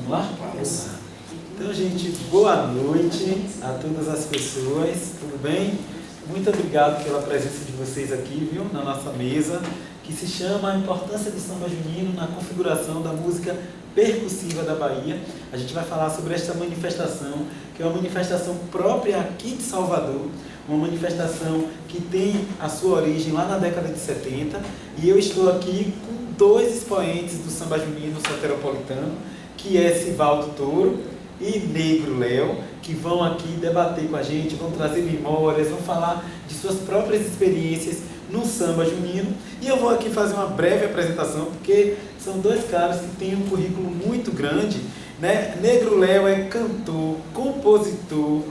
Vamos lá? Vamos. Então, gente, boa noite a todas as pessoas, tudo bem? Muito obrigado pela presença de vocês aqui, viu, na nossa mesa, que se chama A Importância do Samba Junino na Configuração da Música Percussiva da Bahia. A gente vai falar sobre esta manifestação, que é uma manifestação própria aqui de Salvador, uma manifestação que tem a sua origem lá na década de 70, e eu estou aqui com dois expoentes do samba junino soteropolitano, que é Sivaldo Toro e Negro Léo, que vão aqui debater com a gente, vão trazer memórias, vão falar de suas próprias experiências no samba junino. E eu vou aqui fazer uma breve apresentação, porque são dois caras que têm um currículo muito grande, né? Negro Léo é cantor, compositor,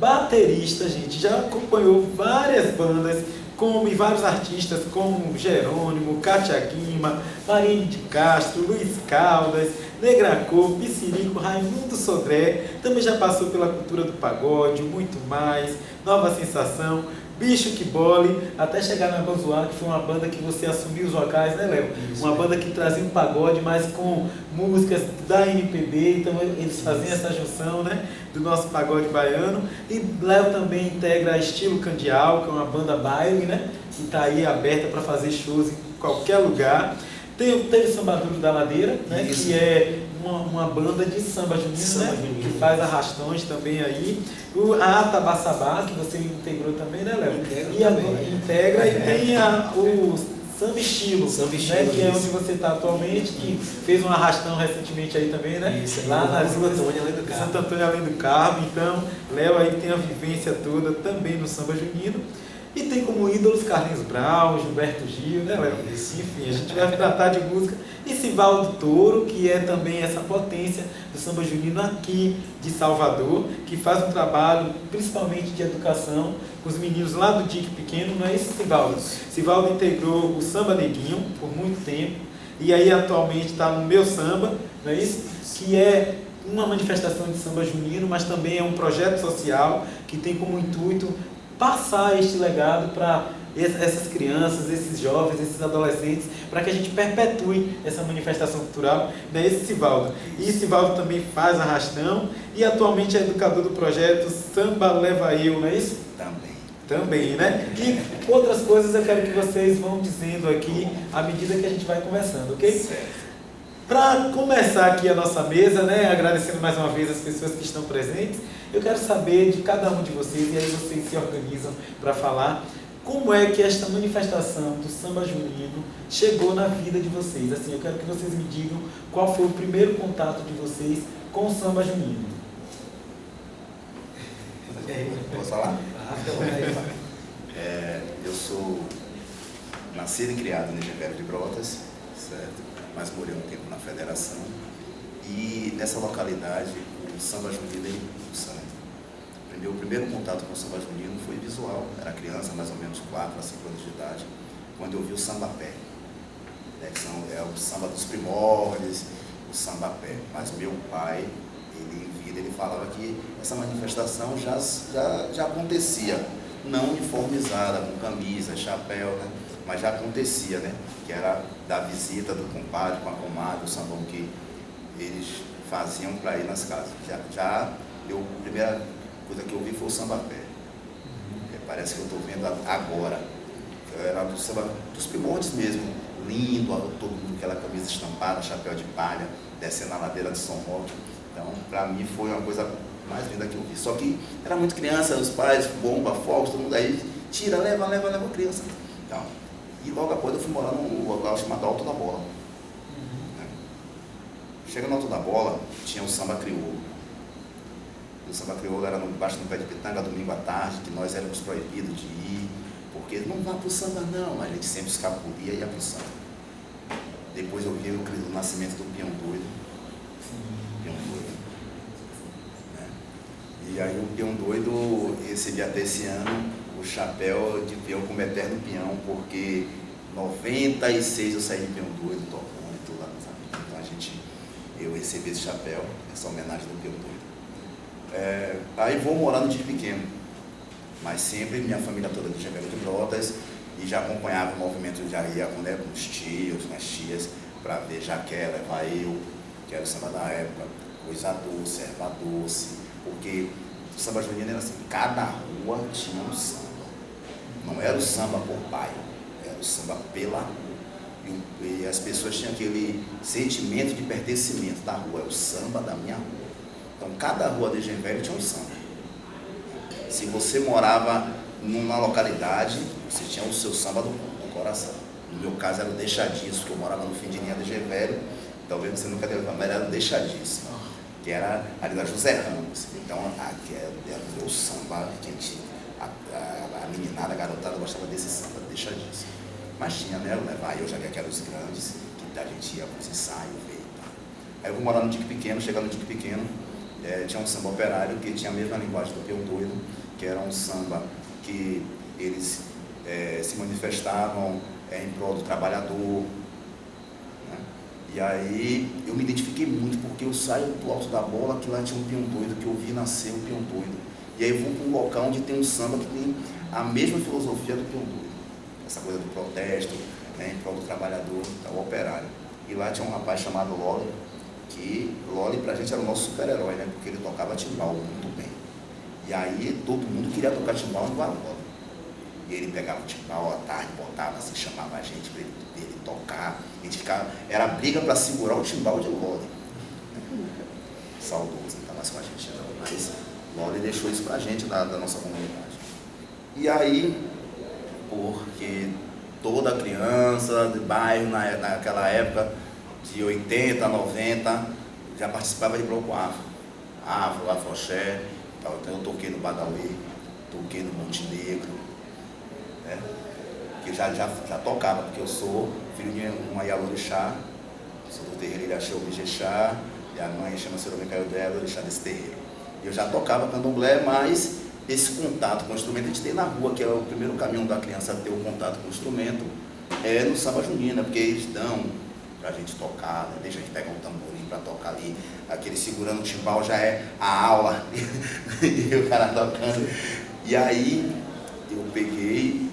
baterista, gente, já acompanhou várias bandas, e vários artistas como Jerônimo, Cátia Guima, Marine de Castro, Luiz Caldas, Negra Cor, Pissirico, Raimundo Sodré, também já passou pela cultura do pagode, muito mais, Nova Sensação, Bicho que Bole, até chegar na Banzoar, que foi uma banda que você assumiu os vocais, né, Léo? Uma banda que trazia um pagode, mas com músicas da MPB, então eles faziam essa junção, né, do nosso pagode baiano. E Léo também integra Estilo Candial, que é uma banda baile, né, que está aí aberta para fazer shows em qualquer lugar. Teve Sambaduro da Ladeira, né, que é uma banda de samba junino, né, que faz arrastões também aí. A Atabaçabá, que você integrou também, né, Léo? Integra e tem o Samba Estilo, né, que é onde você está atualmente, que fez um arrastão recentemente aí também, né? Isso, lá na Santo Antônio, além do Carmo. Santo Antônio, além do Carmo. Então, Léo aí tem a vivência toda também no samba junino. E tem como ídolos Carlinhos Brau, Gilberto Gil, né, Léo? Enfim, a gente vai tratar de música. E Sivaldo Toro, que é também essa potência do samba junino aqui de Salvador, que faz um trabalho principalmente de educação com os meninos lá do Dique Pequeno, não é isso, Sivaldo? Sivaldo integrou o Samba Neguinho por muito tempo, e aí atualmente está no Meu Samba, não é isso? Que é uma manifestação de samba junino, mas também é um projeto social que tem como intuito passar este legado para essas crianças, esses jovens, esses adolescentes, para que a gente perpetue essa manifestação cultural, né? Esse Sivaldo. E Sivaldo também faz arrastão e atualmente é educador do projeto Samba Leva Eu, não é isso? Também, né? E outras coisas eu quero que vocês vão dizendo aqui à medida que a gente vai conversando, ok? Certo. Para começar aqui a nossa mesa, né, agradecendo mais uma vez as pessoas que estão presentes, eu quero saber de cada um de vocês, e aí vocês se organizam para falar, como é que esta manifestação do samba junino chegou na vida de vocês. Assim, eu quero que vocês me digam qual foi o primeiro contato de vocês com o samba junino. Posso falar? Eu sou nascido e criado em Engenheiro de Brotas, certo? Mas morei um tempo na Federação, e nessa localidade o samba junino é sangue. O primeiro contato com o samba junino foi visual, era criança, mais ou menos 4 a 5 anos de idade, quando eu vi o samba pé, né, que é o samba dos primórdios, o samba pé. Mas meu pai, em vida, ele falava que essa manifestação já acontecia, não uniformizada, com camisa, chapéu, né? Mas já acontecia, né? Que era da visita do compadre com a comadre, o sambão que eles faziam para ir nas casas. A primeira coisa que eu vi foi o samba pé. Parece que eu estou vendo agora. Era do samba dos primórdios mesmo, lindo, todo mundo com aquela camisa estampada, chapéu de palha, descendo a ladeira de São Roque. Então, para mim foi uma coisa mais linda que eu vi. Só que era muito criança, os pais, bomba, fogos, todo mundo aí, tira, leva a criança. Então, e logo após eu fui morar num lugar chamado Alto da Bola. Chega no Alto da Bola, tinha o samba crioulo. O samba crioulo era embaixo do pé de pitanga, domingo à tarde, que nós éramos proibidos de ir, porque não vá pro samba não, mas a gente sempre escapulia e ia pro samba. Depois eu vi o nascimento do Peão Doido. Peão Doido. Né? E aí o Peão Doido recebi até esse ano o chapéu de peão como eterno peão, porque em 96 eu saí de Peão Doido, tocando e tudo lá nos amigos. Então eu recebi esse chapéu, essa homenagem do Peão Doido. Aí vou morar no Dique Pequeno, mas sempre minha família toda de Engenheiro de Brotas, e já acompanhava o movimento, já ia com os tios, com as tias, para ver Jaqué, Levar Eu, que era o samba da época, coisa doce, erva doce, porque o samba junino era assim, cada rua tinha um samba. Não era o samba por bairro, era o samba pela rua. E as pessoas tinham aquele sentimento de pertencimento da rua, é o samba da minha rua. Então cada rua de Engenho Velho tinha um samba. Se você morava numa localidade, você tinha o seu samba do coração. No meu caso era o Deixa Disso, que eu morava no fim de linha de Engenho Velho, talvez você nunca tenha visto, mas era o Deixa Disso, que era ali da José Ramos. Então aqui era o meu samba, a meninada, a garotada gostava desse samba, Deixa Disso. Mas tinha, né, eu já que eram os grandes, que a gente ia para os ensaios, ver e tal. Aí eu vou morar no Dique Pequeno, chegar no Dique Pequeno, tinha um samba operário que tinha a mesma linguagem do Peão Doido, que era um samba que eles se manifestavam em prol do trabalhador, né? E aí eu me identifiquei muito, porque eu saio do Alto da Bola, que lá tinha um Peão Doido, que eu vi nascer o Peão Doido. E aí eu vou para um local onde tem um samba que tem a mesma filosofia do Peão Doido. Essa coisa do protesto, né, em prol do trabalhador, do operário. E lá tinha um rapaz chamado Loli, que Loli pra gente era o nosso super-herói, né, porque ele tocava timbal muito bem. E aí todo mundo queria tocar timbal no Loli. E ele pegava o timbal à tarde, botava assim, chamava a gente para ele tocar. A gente ficava, era briga para segurar o timbal de Loli. Saudoso, não está mais com a gente não, mas Loli deixou isso pra gente da nossa comunidade. E aí, porque toda criança de bairro naquela época de 80, 90 já participava de bloco afro, afroxé. Então eu toquei no Badauê, toquei no Montenegro, né? Que já tocava, porque eu sou filho de uma Yalorixá, sou do terreiro Ilhaxé Obijexá, e a mãe chama Serome Caiodela, Orixá desse terreiro. Eu já tocava candomblé, mas esse contato com o instrumento a gente tem na rua, que é o primeiro caminho da criança ter o contato com o instrumento, é no samba junino, porque eles dão pra gente tocar, né? Deixa a gente pegar um tamborim pra tocar ali, aquele segurando o timbal já é a aula, e o cara tocando. E aí eu peguei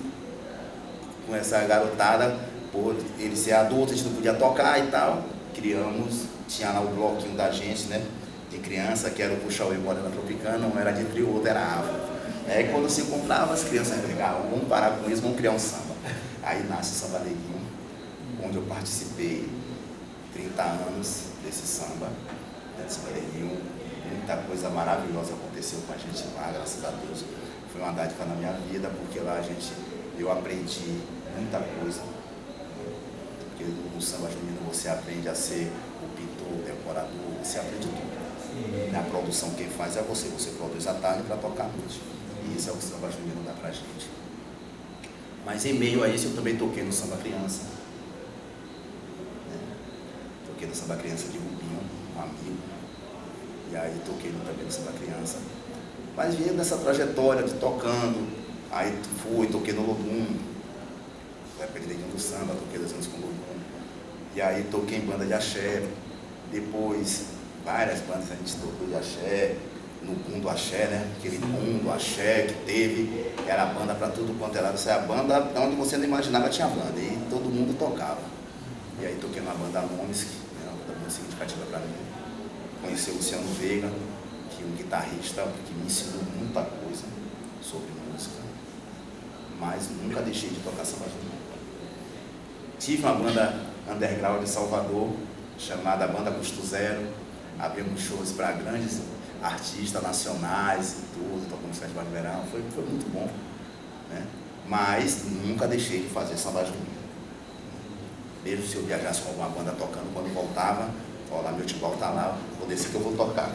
com essa garotada, por ele ser adulto, a gente não podia tocar e tal, criamos, tinha lá o bloquinho da gente, né? De criança, que era o Puxa-Oi Morena Tropicana, um era de trio, o outro era afro. Aí quando se encontrava, as crianças brigavam, vamos parar com isso, vamos criar um samba. Aí nasce o Samba Neguinho, onde eu participei 30 anos desse samba, né, Samba Neguinho. Muita coisa maravilhosa aconteceu com a gente lá, graças a Deus. Foi uma dádiva na minha vida, porque lá eu aprendi muita coisa. Porque no samba junino você aprende a ser o pintor, o decorador, você aprende tudo. Na produção quem faz é você produz a tarde para tocar a noite. E isso é o que o samba junino dá pra gente. Mas em meio a isso eu também toquei no samba criança. Né? Toquei no samba criança de Rubinho, um amigo. E aí toquei também no samba criança. Mas vindo nessa trajetória de tocando, aí toquei no Lodum, época de Neguinho do Samba, toquei 2 anos com o Lodum. E aí toquei em banda de axé, depois várias bandas a gente tocou de axé, no boom do axé, né? Aquele boom do axé que teve, era banda para tudo quanto era. Essa é a banda onde você não imaginava tinha banda, e todo mundo tocava. E aí toquei na banda Nomes, que era uma banda muito significativa para mim. Conheci o Luciano Veiga, que é um guitarrista que me ensinou muita coisa sobre música, mas nunca deixei de tocar samba junino. Tive uma banda underground de Salvador, chamada Banda Custo Zero. Abrimos shows para grandes artistas nacionais e tudo, tocamos no Festival de Verão, foi muito bom, né? Mas nunca deixei de fazer samba junino. Mesmo se eu viajasse com alguma banda tocando, quando voltava, lá meu timbal tá lá, vou descer que eu vou tocar.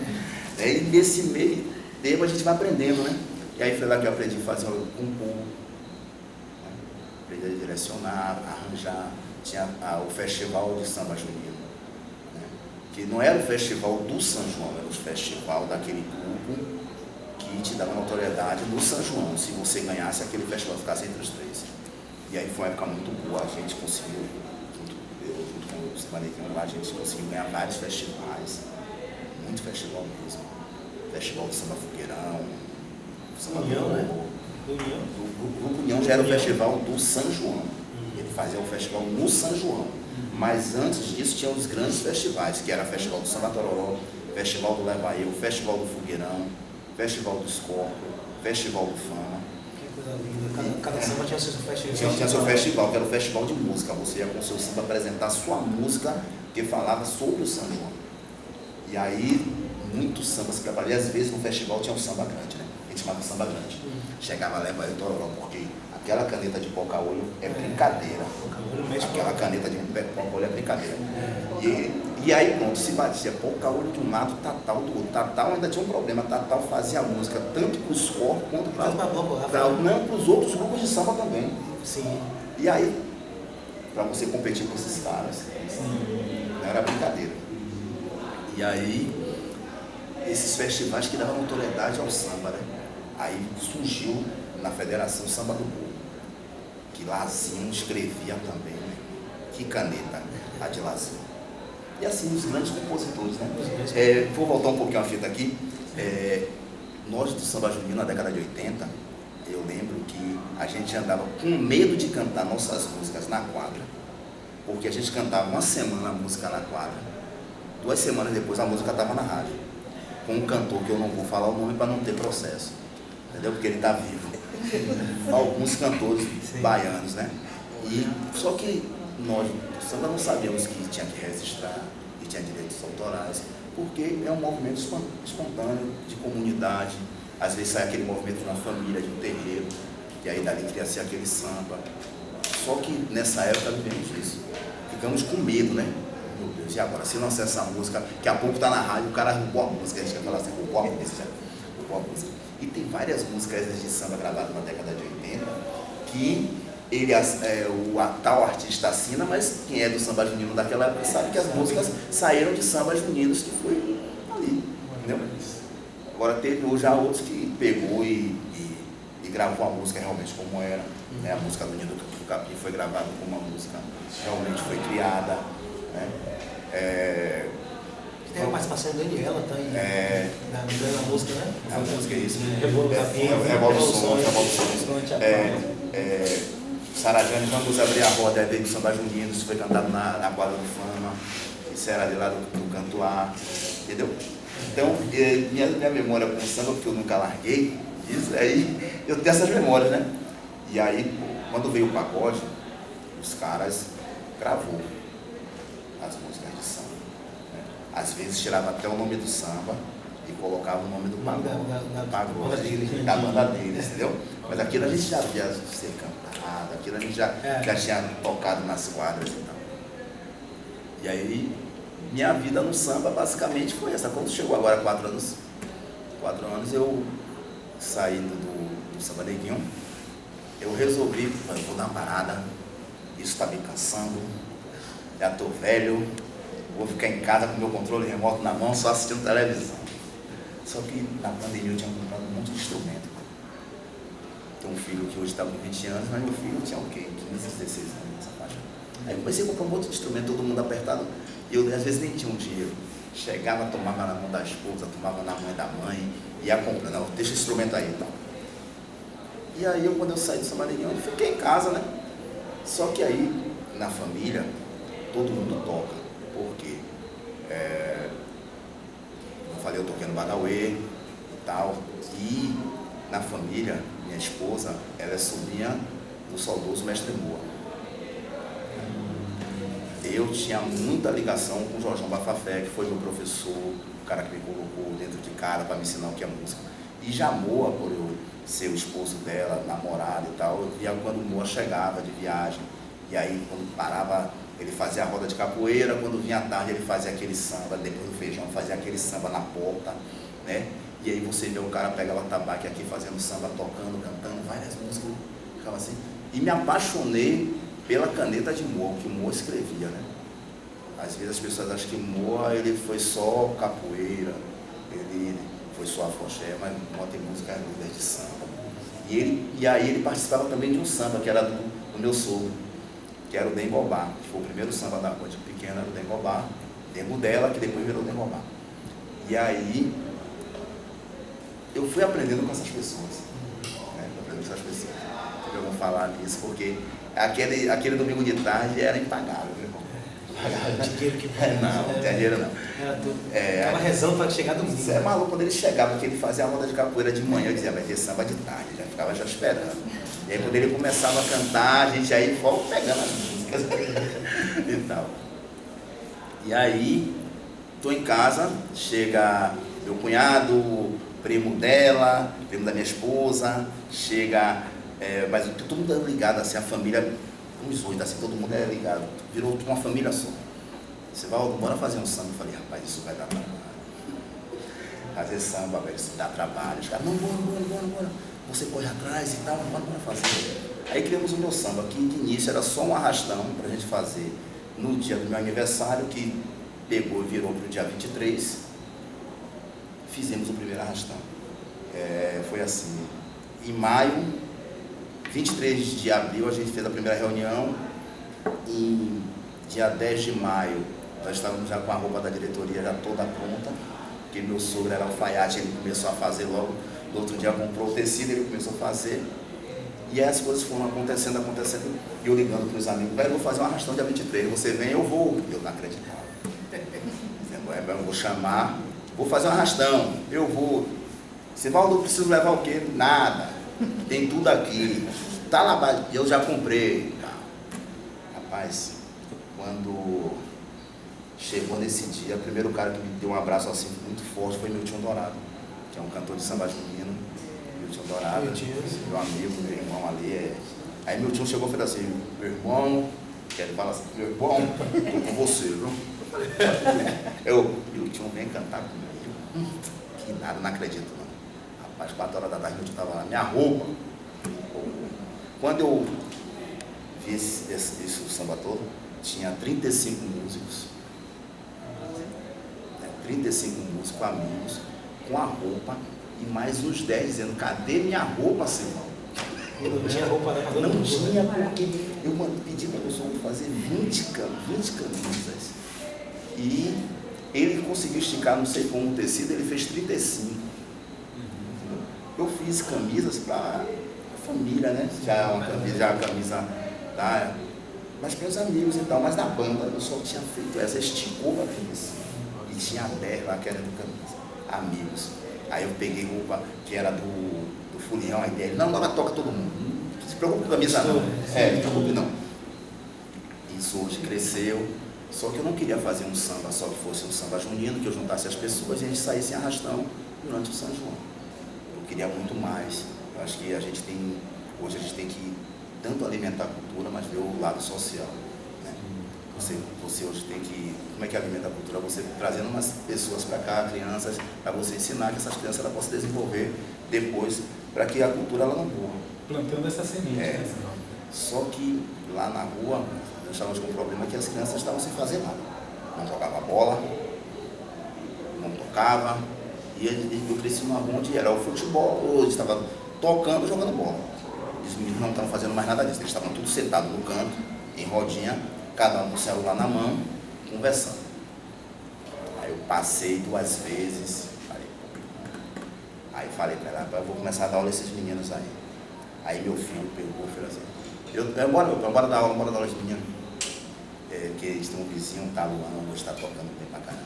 E nesse meio tempo a gente vai aprendendo, né? E aí foi lá que eu aprendi a fazer o compor, né? Aprendi a direcionar, arranjar. Tinha o festival de samba junino, né? Que não era o festival do São João, era o festival daquele grupo que te dava notoriedade no São João, se você ganhasse aquele festival, ficasse entre os 3. E aí foi uma época muito boa, a gente conseguiu, junto com o Samba Neguinho lá, a gente conseguiu ganhar vários festivais, muito festival mesmo. Festival do Samba Fogueirão, Samba União, né? O Grupo União já era o festival do São João. Ele fazia o festival no São João. Mas antes disso tinha os grandes festivais, que era o Festival do Samba Tororó, Festival do Leva Eu, Festival do Fogueirão, Festival do Escorpio, Festival do Fama. Que coisa linda. Cada samba tinha seu festival. Tinha seu festival, que era o festival de música. Você ia com o seu samba apresentar a sua música que falava sobre o samba. E aí, muitos sambas que apareciam. Às vezes no festival tinha um samba grande, né? A gente chamava samba grande. Chegava Leva Eu, Tororó, porque aquela caneta de poca-olho é brincadeira. Aquela caneta de poca-olho é brincadeira. E aí pronto, se batia poca-olho de um lado, Tatal do outro. Tatal ainda tinha um problema, Tatal fazia a música tanto para os corpos quanto para os outros grupos de samba também. Sim. E aí, para você competir com esses caras, não era brincadeira. E aí, esses festivais que davam notoriedade ao samba, né? Aí surgiu na Federação Samba do Povo, que Lazinho escrevia também, né? Que caneta, a de Lazinho. E assim, os grandes compositores, né? Vou voltar um pouquinho a fita aqui. Nós do Samba Junino, na década de 80, eu lembro que a gente andava com medo de cantar nossas músicas na quadra, porque a gente cantava uma semana a música na quadra, 2 semanas depois a música estava na rádio, com um cantor que eu não vou falar o nome para não ter processo, entendeu? Porque ele está vivo. Alguns cantores baianos, né? Só que nós do samba não sabíamos que tinha que registrar e tinha direitos autorais, porque é um movimento espontâneo, de comunidade. Às vezes sai aquele movimento de uma família, de um terreiro, e aí dali cria-se aquele samba. Só que nessa época vivemos isso. Ficamos com medo, né? Meu Deus, e agora? Se eu lançar essa música, daqui a pouco está na rádio, o cara roubou a música, a gente vai falar assim, roubou a música. E tem várias músicas de samba gravadas na década de 80 que o tal artista assina, mas quem é do samba junino daquela época sabe que as músicas saíram de samba juninos que foi ali, entendeu? Agora teve já outros que pegou e gravou a música realmente como era, né? A música do Nido do Capim foi gravada como uma música realmente foi criada, né? Tem a participação dele, ela tá aí na música, né? A música é isso. Revoluções. Sarajane, vamos abrir a roda, veio do Samba Junino, isso foi cantado na quadra do Fama, isso era de lá do Cantuá, entendeu? Então, minha memória com o samba, porque eu nunca larguei, isso aí, eu tenho essas memórias, né? E aí, quando veio o pagode, os caras gravou as músicas de samba, né? Às vezes tirava até o nome do samba e colocava o nome do pagode, da banda deles, entendeu? Mas aquilo a gente já via ser cantado, aquilo a gente já tinha tocado nas quadras e tal. E aí, minha vida no samba basicamente foi essa. Quando chegou agora 4 anos, eu saindo do Samba Neguinho, eu resolvi, vou dar uma parada, isso está me cansando, já estou velho, vou ficar em casa com meu controle remoto na mão, só assistindo televisão. Só que na pandemia eu tinha comprado um monte de instrumento. Tenho um filho que hoje está com 20 anos, mas meu filho tinha o quê? 15, 16 anos nessa faixa. Aí eu comecei a comprar um monte de instrumento, todo mundo apertado. E eu às vezes nem tinha um dinheiro. Chegava, tomava na mão da esposa, tomava na mão da mãe, ia comprando, não, deixa o instrumento aí e tal. E aí quando eu saí do Samba Neguinho, eu fiquei em casa, né? Só que aí, na família, todo mundo toca. Por quê? Como eu falei, eu toquei no Badauê e tal. E na família, minha esposa, ela é sobrinha do saudoso Mestre Moa. Eu tinha muita ligação com o Jorjão Bafafé, que foi meu professor, o cara que me colocou dentro de casa para me ensinar o que é música. E já Moa, por eu ser o esposo dela, namorado e tal, eu via quando o Moa chegava de viagem. E aí, quando parava, ele fazia a roda de capoeira, quando vinha à tarde ele fazia aquele samba, depois do feijão fazia aquele samba na porta, né? E aí você vê o cara pegava o tabaco aqui fazendo samba, tocando, cantando, várias músicas, ficava assim. E me apaixonei pela caneta de Moa, que o Moa escrevia, né? Às vezes as pessoas acham que Moa, ele foi só capoeira, ele foi só afoxé, mas Moa tem música de samba. E aí ele participava também de um samba, que era do meu sogro, que era o Dengobá, que foi o primeiro samba da rua de pequena, era o Dengobá, Dengo dela, que depois virou Dengobá. E aí eu fui aprendendo com essas pessoas, né? Eu vou falar nisso, porque aquele domingo de tarde era impagável, viu? Não tinha dinheiro que não tinha dinheiro não. Era tudo. Tava rezando para chegar domingo. Você é maluco, quando ele chegava, porque ele fazia a roda de capoeira de manhã, eu dizia, vai ter samba de tarde, já ficava já esperando. E aí quando ele começava a cantar, a gente aí foi pegando as músicas e tal. E aí, tô em casa, chega meu cunhado, primo dela, primo da minha esposa, chega, mas todo mundo é ligado, assim, a família, uns 8, assim, todo mundo é ligado, virou uma família só. Você vai, bora fazer um samba. Eu falei, rapaz, isso vai dar trabalho. Fazer samba, velho, isso dá trabalho. Os caras, não, bora. Você corre atrás e tal, bora fazer. Aí criamos o meu samba, que de início era só um arrastão pra gente fazer no dia do meu aniversário, que pegou e virou pro dia 23. Fizemos o primeiro arrastão. Foi assim, em maio, 23 de abril, a gente fez a primeira reunião. Em dia 10 de maio, nós estávamos já com a roupa da diretoria já toda pronta, porque meu sogro era alfaiate, ele começou a fazer logo. No outro dia comprou o tecido, ele começou a fazer. E aí as coisas foram acontecendo, e eu ligando para os amigos, velho, eu vou fazer um arrastão dia 23, você vem, eu vou. Eu não acreditava. Eu vou chamar, vou fazer um arrastão, eu vou. Você vai, eu preciso levar o quê? Nada. Tem tudo aqui. Tá lá, eu já comprei. Rapaz, quando chegou nesse dia, o primeiro cara que me deu um abraço assim muito forte foi Milton Dourado, que é um cantor de samba junino. Milton Dourado, meu amigo, meu irmão ali. Aí Milton chegou e falou assim, meu irmão, que ele fala assim, meu irmão, tô com você, viu? Milton, vem cantar comigo. Que nada, não acredito não. Rapaz, 4 horas da tarde, Milton estava lá, minha roupa. Quando eu vi esse samba todo, tinha 35 músicos. 35 músicos, amigos, com a roupa, e mais uns 10 dizendo, cadê minha roupa, senhor? Não tinha roupa, né? Não tinha, porque eu pedi para o meu sogro fazer 20 camisas. E ele conseguiu esticar, não sei como, o tecido, ele fez 35. Eu fiz camisas para a família, né? Já uma camisa da... Mas para os amigos e tal, mas na banda eu só tinha feito essa, esticou a camisa. E tinha a 10 lá que era do camisa. Amigos. Aí eu peguei roupa que era do Fulião, aí dele, não, agora toca todo mundo. Não se preocupe com camisa não. Não se preocupe não. Isso hoje cresceu. Só que eu não queria fazer um samba só que fosse um samba junino, que eu juntasse as pessoas e a gente saísse em arrastão durante o São João. Eu queria muito mais. Eu acho que hoje a gente tem que tanto alimentar a cultura, mas ver o lado social. Né? Você hoje tem que, como é que alimenta a cultura? Você trazendo umas pessoas para cá, crianças, para você ensinar que essas crianças ela possam desenvolver depois, para que a cultura ela não morra. Plantando essa semente. Né? Só que lá na rua, nós estávamos com um problema que as crianças estavam sem fazer nada. Não jogava bola, não tocava, e eu cresci numa rua onde era o futebol, ou eles estavam tocando, jogando bola. Os meninos não estavam fazendo mais nada disso, eles estavam todos sentados no canto, em rodinha, cada um com o celular na mão, conversando. Aí eu passei 2 vezes, aí falei para ela, eu vou começar a dar aula a esses meninos aí. Aí meu filho pegou e falou assim, bora dar aula aos meninos. Porque eles têm um vizinho, tá Luan, hoje está tocando bem pra caramba.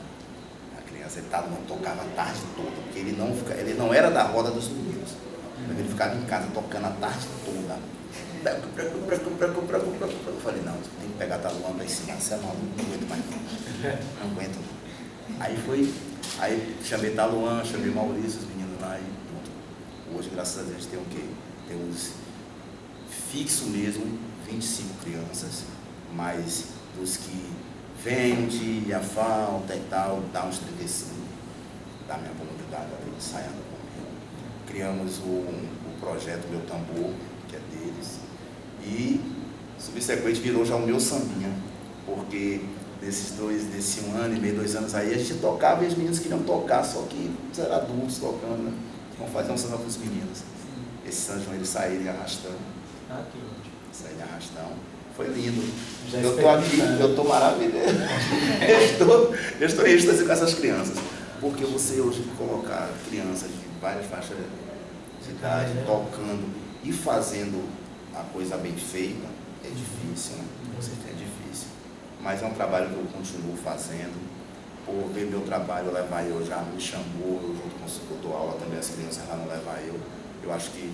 A criança, ele tocava a tarde toda, porque ele não era da roda dos meninos. Ele ficava em casa tocando a tarde toda. Eu falei, não, tem que pegar a Taluan para ensinar, você é maluco, não aguento mais não aguento. Aí chamei Taluan, chamei Maurício, os meninos lá e pronto. Hoje, graças a Deus, tem o quê? Temos fixo mesmo, 25 crianças, mas dos que vêm um dia, falta e tal, dá uns 35 da minha comunidade ali, ensaiando comigo. Criamos o projeto Meu Tambor, que é deles, e subsequente virou já o meu sambinha, porque desse 1 ano e meio, 2 anos aí, a gente tocava e os meninos queriam tocar, só que eram adultos tocando, né? Vamos fazer um samba para os meninos. Esse São João eles saírem arrastando. Que ótimo. Saírem arrastão. Foi lindo. Já eu estou aqui, eu estou maravilhoso. eu estou em êxtase com essas crianças. Porque você hoje colocar crianças de várias faixas de idade, tocando e fazendo a coisa bem feita, é difícil, né? É difícil. mas é um trabalho que eu continuo fazendo. Por ver meu trabalho levar eu, já me chamou, eu junto com o doutor Aula também, as crianças lá não levar eu. Eu acho que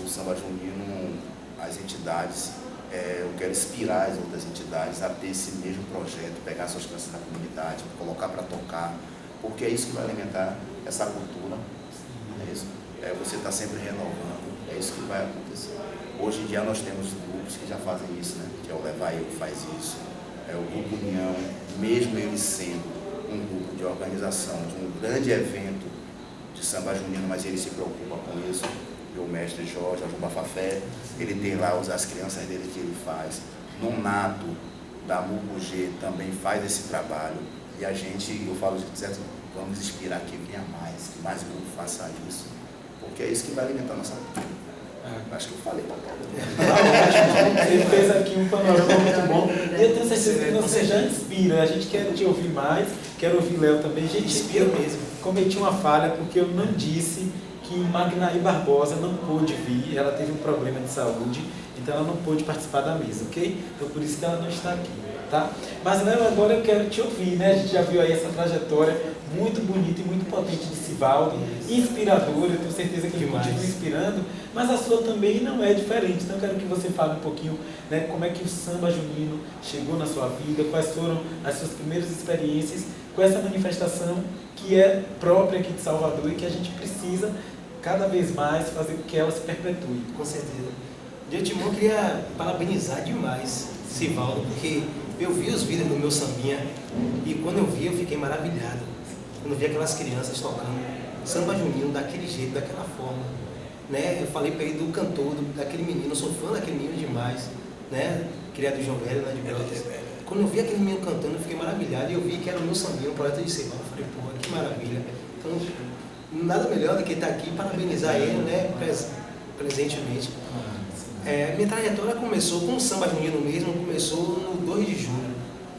o samba junino, as entidades, eu quero inspirar as outras entidades a ter esse mesmo projeto, pegar suas crianças da comunidade, colocar para tocar, porque é isso que vai alimentar essa cultura, é isso. Você está sempre renovando, é isso que vai acontecer. Hoje em dia nós temos grupos que já fazem isso, né? Que é o Levar Eu que faz isso, é o Grupo União, mesmo ele sendo um grupo de organização de um grande evento de samba junino, mas ele se preocupa com isso. E o mestre Jorge, o Bafafé, ele tem lá as crianças dele que ele faz. Nonato, da Mugugê, também faz esse trabalho. E a gente, eu falo de certo, vamos inspirar que venha mais, que mais grupo faça isso. Porque é isso que vai alimentar a nossa cultura. Acho que eu falei pra cá. Ele fez aqui um panorama muito bom. E eu tenho certeza que você já inspira. A gente quer te ouvir mais, quero ouvir Léo também. Gente, inspira mesmo. Cometi uma falha porque eu não disse que Magnaí Barbosa não pôde vir, ela teve um problema de saúde, então ela não pôde participar da mesa, ok? Então por isso que ela não está aqui, tá? Mas Léo, agora eu quero te ouvir, né? A gente já viu aí essa trajetória muito bonita e muito potente de Sivaldo, inspiradora, eu tenho certeza que ele continua inspirando, mas a sua também não é diferente, então eu quero que você fale um pouquinho, né, como é que o samba junino chegou na sua vida, quais foram as suas primeiras experiências com essa manifestação que é própria aqui de Salvador e que a gente precisa cada vez mais fazer com que ela se perpetue. Com certeza. De antemão, eu queria parabenizar demais Sivaldo, porque eu vi os vídeos do meu sambinha e quando eu vi, eu fiquei maravilhado. Quando eu vi aquelas crianças tocando samba junino daquele jeito, daquela forma, né? Eu falei para ele do cantor, daquele menino, eu sou fã daquele menino demais, né? Criado de João Velho, né? De Brotas. Quando eu vi aquele menino cantando, eu fiquei maravilhado e eu vi que era o meu sambinha, um projeto de Sivaldo. Eu falei, pô, que maravilha. Então, nada melhor do que estar aqui e parabenizar ele, né? Presentemente. Minha trajetória começou com o samba junino mesmo, começou no 2 de julho,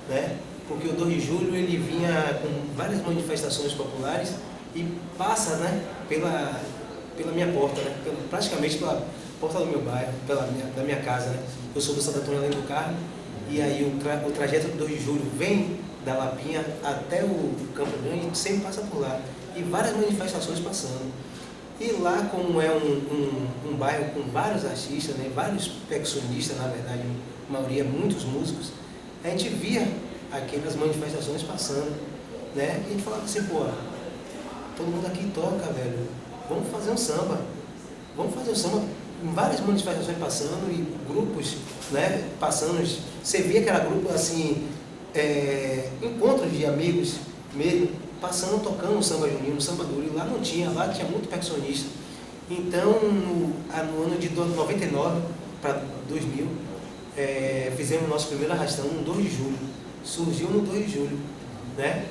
né? Porque o 2 de julho ele vinha com várias manifestações populares e passa, né, pela minha porta, né? Praticamente pela porta do meu bairro, da minha casa, né? Eu sou do Santo Antônio Além do Carmo e aí o trajeto do 2 de julho vem da Lapinha até o Campo Grande e sempre passa por lá. E várias manifestações passando. E lá, como é um bairro com vários artistas, né, vários percussionistas, na verdade, a maioria, muitos músicos, a gente via aquelas manifestações passando, né, e a gente falava assim, pô, todo mundo aqui toca, velho, vamos fazer um samba, várias manifestações passando e grupos, né, passando, você via que era grupo, assim, encontros de amigos mesmo, passando, tocando um samba junino, um samba duro, e lá não tinha, lá tinha muito percussionista. Então, no ano de 99 para 2000, fizemos o nosso primeiro arrastão no 2 de julho. Surgiu no 2 de julho, né?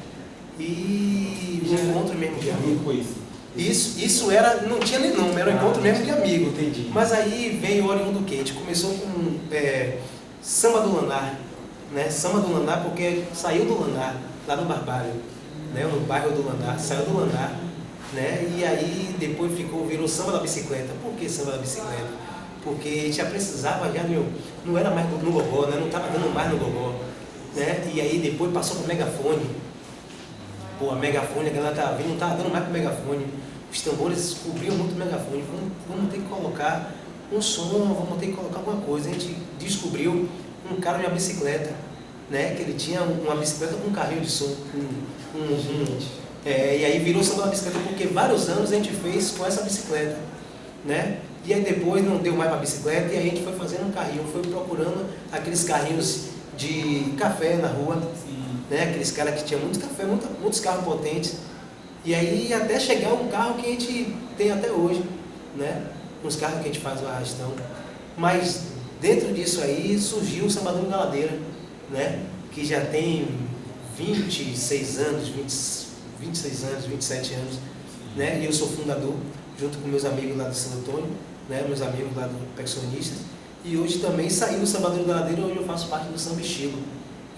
E um encontro mesmo de amigo. Isso era, não tinha nem nome, era um encontro mesmo de amigo. Entendi. Mas aí veio o oriundo do quê? A gente começou com samba do Lanar, né? Samba do Lanar porque saiu do Lanar, lá no Barbalho, né? No bairro do Lanar, saiu do Lanar, né? E aí depois virou samba da bicicleta. Por que samba da bicicleta? Porque a gente já precisava, não era mais no gogó, né? Não estava dando mais no gogó, né? E aí depois passou para o megafone. Pô, a megafone, a galera estava vindo, não estava dando mais para o megafone. Os tambores cobriam muito o megafone. Vamos ter que colocar um som, vamos ter que colocar alguma coisa. A gente descobriu um cara de uma bicicleta, né? Que ele tinha uma bicicleta com um carrinho de som. E aí virou samba da bicicleta porque vários anos a gente fez com essa bicicleta, né? E aí depois não deu mais para a bicicleta e aí a gente foi fazendo um carrinho, foi procurando aqueles carrinhos de café na rua, né? Aqueles caras que tinham muito café, muitos carros potentes. E aí até chegar um carro que a gente tem até hoje, né? Uns carros que a gente faz o arrastão. Mas dentro disso aí surgiu o Sambadão da Ladeira, né? Que já tem 26 anos, 26 anos, 27 anos, né? E eu sou fundador, junto com meus amigos lá do Santo Antônio, né? Meus amigos lá do Percussionistas. E hoje também saiu o Sambadão da Ladeira, onde eu faço parte do Samba Estilo,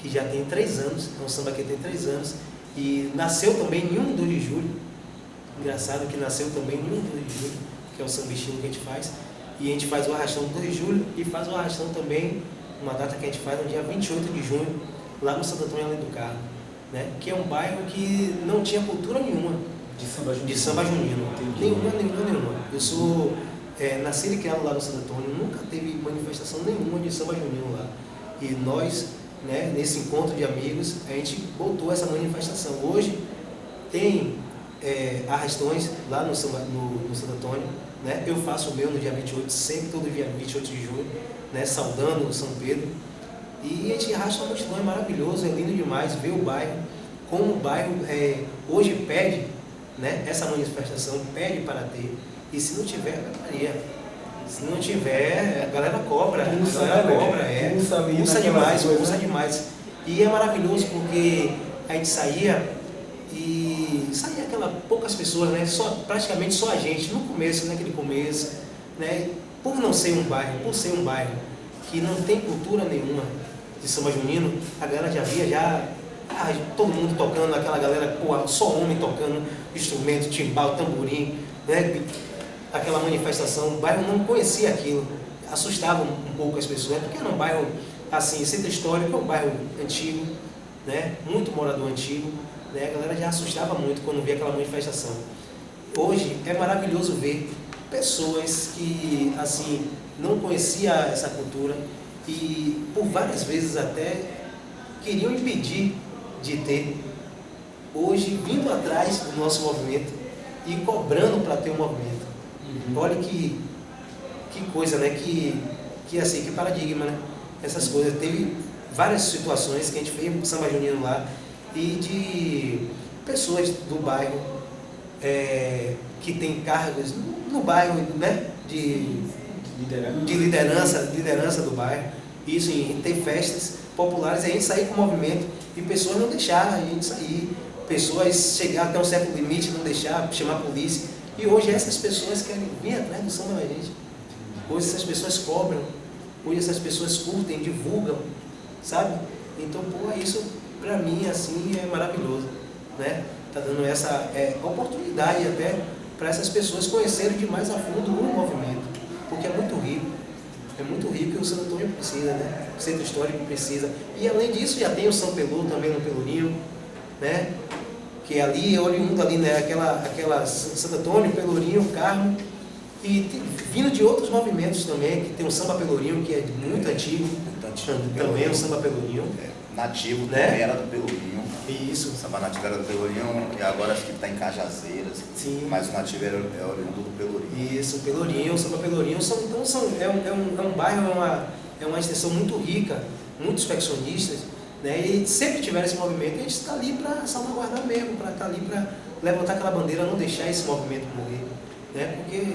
que já tem 3 anos, é um samba que tem 3 anos. E nasceu também em 2 de julho, engraçado que nasceu também em 2 de julho, que é o samba estilo que a gente faz. E a gente faz o arrastão no 2 de julho e faz o arrastão também, uma data que a gente faz no dia 28 de junho, lá no Santo Antônio Além do Carmo, né? Que é um bairro que não tinha cultura nenhuma de samba junino. Nenhuma. Eu sou nascido e criado lá no Santo Antônio, nunca teve manifestação nenhuma de samba junino lá. E nós, né, nesse encontro de amigos, a gente botou essa manifestação. Hoje tem arrastões lá no Santo Antônio, né? Eu faço o meu no dia 28, sempre todo dia 28 de junho, né, saudando o São Pedro. E a gente arrasta a multidão, é maravilhoso, é lindo demais ver o bairro, como o bairro hoje pede, né, essa manifestação, pede para ter. E se não tiver, Maria, se não tiver, a galera cobra, pulsa demais. E é maravilhoso porque a gente saía aquela poucas pessoas, né? Praticamente só a gente, no começo, naquele começo, né? Por ser um bairro que não tem cultura nenhuma de samba junino, a galera já via todo mundo tocando, aquela galera, só homem tocando instrumento, timbal, tamborim, né? Aquela manifestação, o bairro não conhecia aquilo, assustava um pouco as pessoas, porque era um bairro assim, centro histórico, é um bairro antigo, né? Muito morador antigo, né? A galera já assustava muito quando via aquela manifestação. Hoje é maravilhoso ver pessoas que assim não conheciam essa cultura e por várias vezes até queriam impedir de ter, hoje vindo atrás do nosso movimento e cobrando para ter um movimento. Olha que coisa, né? Que paradigma, né? Essas coisas. Teve várias situações que a gente fez um samba junino lá e de pessoas do bairro que tem cargos no bairro, né? De liderança do bairro. Isso, em ter festas populares, a gente sair com o movimento e pessoas não deixaram a gente sair. Pessoas chegaram até um certo limite, não deixar, chamar a polícia. E hoje essas pessoas querem vir atrás do samba da gente. Hoje essas pessoas cobram, hoje essas pessoas curtem, divulgam, sabe? Então, isso pra mim assim é maravilhoso, né? Tá dando essa oportunidade até para essas pessoas conhecerem de mais a fundo o movimento, porque é muito rico e o Santo Antônio precisa, né? O centro histórico precisa. E além disso já tem o São Pelô também no Pelourinho, né? Que ali é oriundo ali, né? Aquela Santo Antônio, Pelourinho, Carmo, e vindo de outros movimentos também, que tem o Samba Pelourinho, que é muito antigo, também o Samba Pelourinho. Nativo, né? Também era do Pelourinho. Isso. O samba nativo era do Pelourinho e agora acho que está em Cajazeiras. Sim. Mas o nativo é oriundo do Pelourinho. Isso, o Pelourinho, o Samba Pelourinho. É um bairro, é uma extensão muito rica, muitos percussionistas, né? E sempre tiveram esse movimento, a gente está ali para salvaguardar mesmo, para estar ali para levantar aquela bandeira, não deixar esse movimento morrer, né? Porque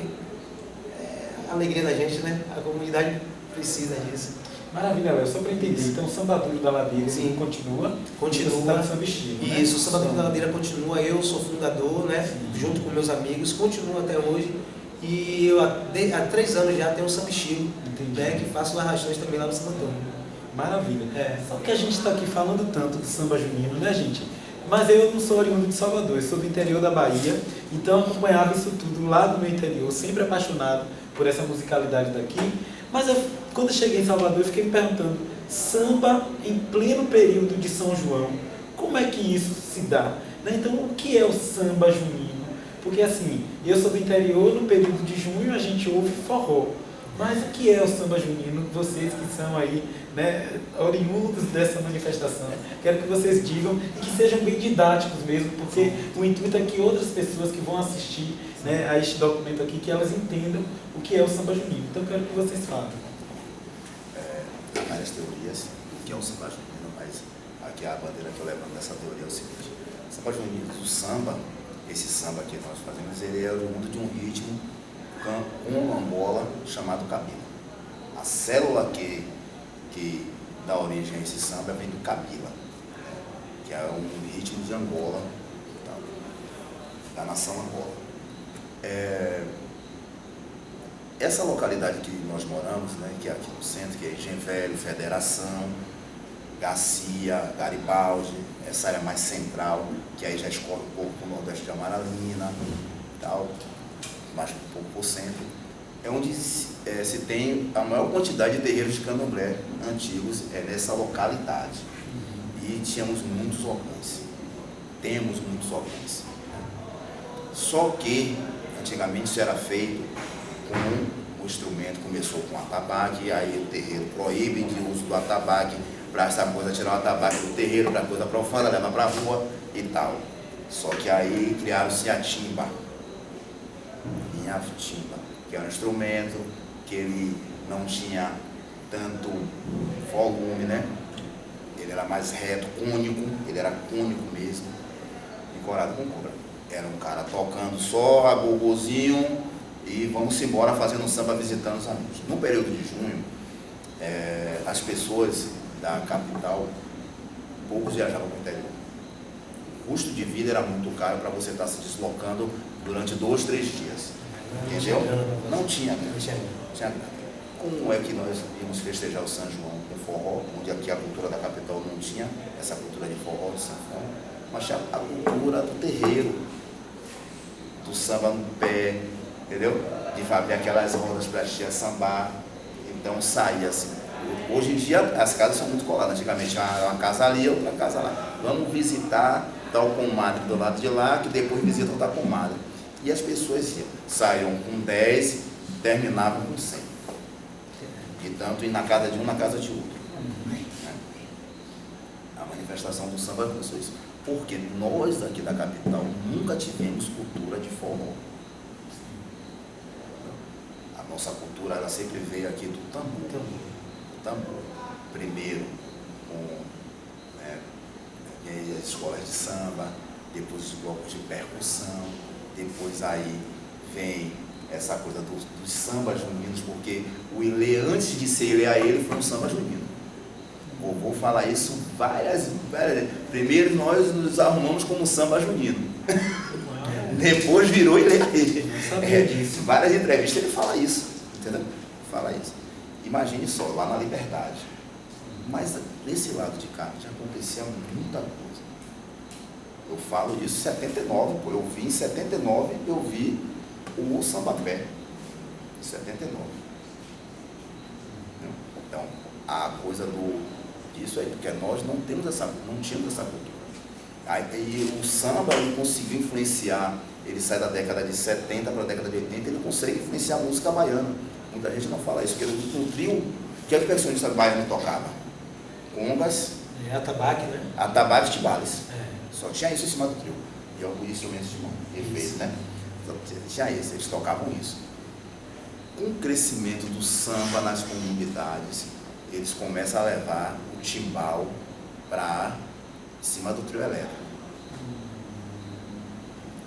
a alegria da gente, né? A comunidade precisa disso. Maravilha, Léo. Só para entender, então o Samba Duro da Ladeira continua? Continua. Tá Samba Estilo, né? Isso, o Samba Duro da Ladeira continua, eu sou fundador, né? Junto com meus amigos, continua até hoje. E eu há 3 anos já tenho um Samba Estilo, né? Que faço arrastões também lá no Santo Antônio. Maravilha. Só que a gente está aqui falando tanto do samba junino, né, gente? Mas eu não sou oriundo de Salvador, eu sou do interior da Bahia, então eu acompanhava isso tudo lá do meu interior, sempre apaixonado por essa musicalidade daqui. Mas quando eu cheguei em Salvador, eu fiquei me perguntando, samba em pleno período de São João, como é que isso se dá? Então, o que é o samba junino? Porque assim, eu sou do interior, no período de junho a gente ouve forró. Mas o que é o samba junino? Vocês que são aí, né, oriundos dessa manifestação, quero que vocês digam e que sejam bem didáticos mesmo, porque o intuito é que outras pessoas que vão assistir, né, a este documento aqui, que elas entendam o que é o samba junino. Então, quero que vocês falem. Há várias teorias do que é o samba junino, mas aqui a bandeira que eu levanto dessa teoria é o seguinte: o samba junino, o samba, esse samba que nós fazemos, ele é oriundo de um ritmo com uma Angola chamado cabila. A célula que dá origem a esse samba vem do cabila, né? Que é um ritmo de Angola, da nação Angola. Essa localidade que nós moramos, né, que é aqui no centro, que é Engenho Velho, Federação, Garcia, Garibaldi, essa área mais central, que aí já escorre um pouco para o nordeste de Amaralina, tal, mais um pouco por centro, é onde se tem a maior quantidade de terreiros de candomblé antigos, nessa localidade. e tínhamos muitos órgãos. Temos muitos órgãos. Só que, antigamente, isso era feito com o instrumento, começou com o atabaque, aí o terreiro proíbe de uso do atabaque, para essa coisa tirar o atabaque do terreiro, para coisa profana, levar para a rua e tal. Só que aí criaram-se a timba, que é um instrumento que ele não tinha tanto volume, né? Ele era mais reto, cônico, ele era cônico mesmo, encorado com cobra. Era um cara tocando só a gogozinho e vamos embora fazendo samba, visitando os amigos. No período de junho, as pessoas da capital, poucos viajavam para o interior. O custo de vida era muito caro para você estar se deslocando durante 2, 3 dias. Entendeu? Não tinha grana. Como é que nós íamos festejar o São João com forró, onde aqui a cultura da capital não tinha essa cultura de forró, de sanfona, mas tinha a cultura do terreiro, do samba no pé, entendeu? De fazer aquelas rodas para a tia sambar. Então saía assim. Hoje em dia as casas são muito coladas. Antigamente uma casa ali, outra casa lá. Vamos visitar tal comadre do lado de lá, que depois visitam tal comadre. E as pessoas saíam com 10, terminavam com 100. E tanto ir na casa de um, na casa de outro. A manifestação do samba começou isso. Porque nós aqui da capital nunca tivemos cultura de forró. A nossa cultura, ela sempre veio aqui do tambor. Tambor. Primeiro com as escolas de samba, depois os blocos de percussão, depois aí vem essa coisa dos sambas juninos, porque o Ilê, antes de ser Ilê a ele, foi um samba junino. Vou falar isso várias vezes. Primeiro nós nos arrumamos como samba junino. Depois virou Ilê a ele. Várias entrevistas ele fala isso, entendeu? Fala isso. Imagine só, lá na Liberdade. Mas desse lado de cá já acontecia muita coisa. Eu falo isso em 79, pô. Eu vi em 79, eu vi o samba pé. Em 79. Então, a coisa disso aí, porque nós não tínhamos essa cultura. Aí o samba, ele conseguiu influenciar, ele sai da década de 70 para a década de 80, ele consegue influenciar a música baiana. Muita gente não fala isso, porque no trio, que a percussionista baiana tocava? Congas, atabaque, né? Atabaque e timbales. Só tinha isso em cima do trio. E alguns instrumentos de mão, efeito, né? Só tinha isso, eles tocavam isso. Com o crescimento do samba nas comunidades, eles começam a levar o timbal para cima do trio elétrico.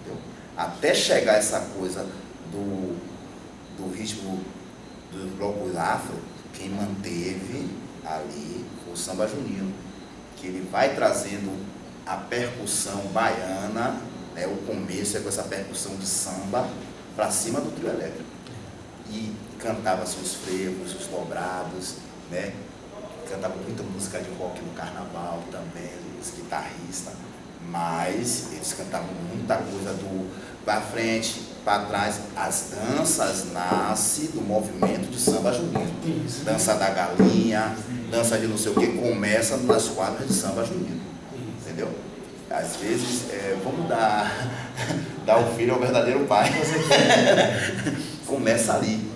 Entendeu? Até chegar essa coisa do ritmo do bloco afro, quem manteve ali foi o samba junino, que ele vai trazendo a percussão baiana, né, o começo é com essa percussão de samba para cima do trio elétrico. E cantava-se os frevos, os dobrados, né? Cantava muita música de rock no carnaval também, os guitarristas, mas eles cantavam muita coisa para frente, para trás. As danças nascem do movimento de samba junino. Dança da galinha, dança de não sei o que, começa nas quadras de samba junino. Entendeu? Às vezes, vamos dar o filho ao verdadeiro pai. Começa ali.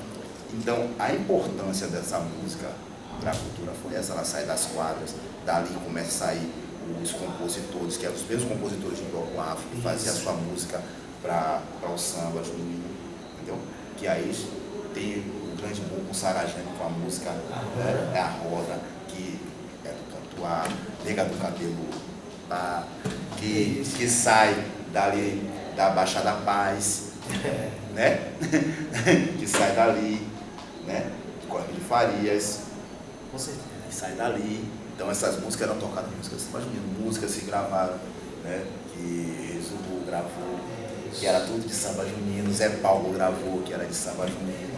Então, a importância dessa música para a cultura foi essa. Ela sai das quadras, dali começa a sair os compositores, que eram os mesmos compositores de bloco afro, que faziam a sua música para o samba junino, entendeu? Que aí tem o grande boom com Sarajane, com a música a roda, que é do Cantuá, Nega do Cabelo, que sai dali da Baixada Paz, né? Que sai dali, né? De Corre de Farias, Com certeza. sai dali. Então essas músicas eram tocadas, músicas se gravaram, né? Que Resumo gravou, que era tudo de samba junino, Zé Paulo gravou, que era de samba junino.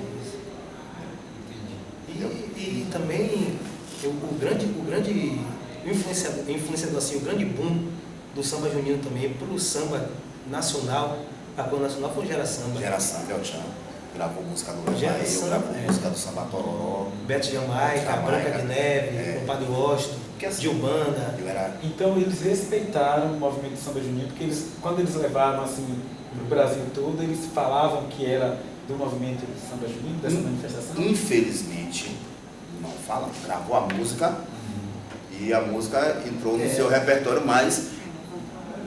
E também o grande influenciador assim, o grande boom do samba junino também para o samba nacional, a cor nacional foi Gera Samba. Gera Samba, El Chan, gravou música do Rafael, gravou música do Samba Tororó, Beto Jamaica, Branca de Neve, Compadre Washington. Porque assim, de Umbanda. eu era... Então eles respeitaram o movimento de samba junino, porque eles, quando eles levaram assim para o Brasil todo, eles falavam que era do movimento de samba junino, dessa manifestação? Infelizmente, não fala, gravou a música e a música entrou no seu repertório, mas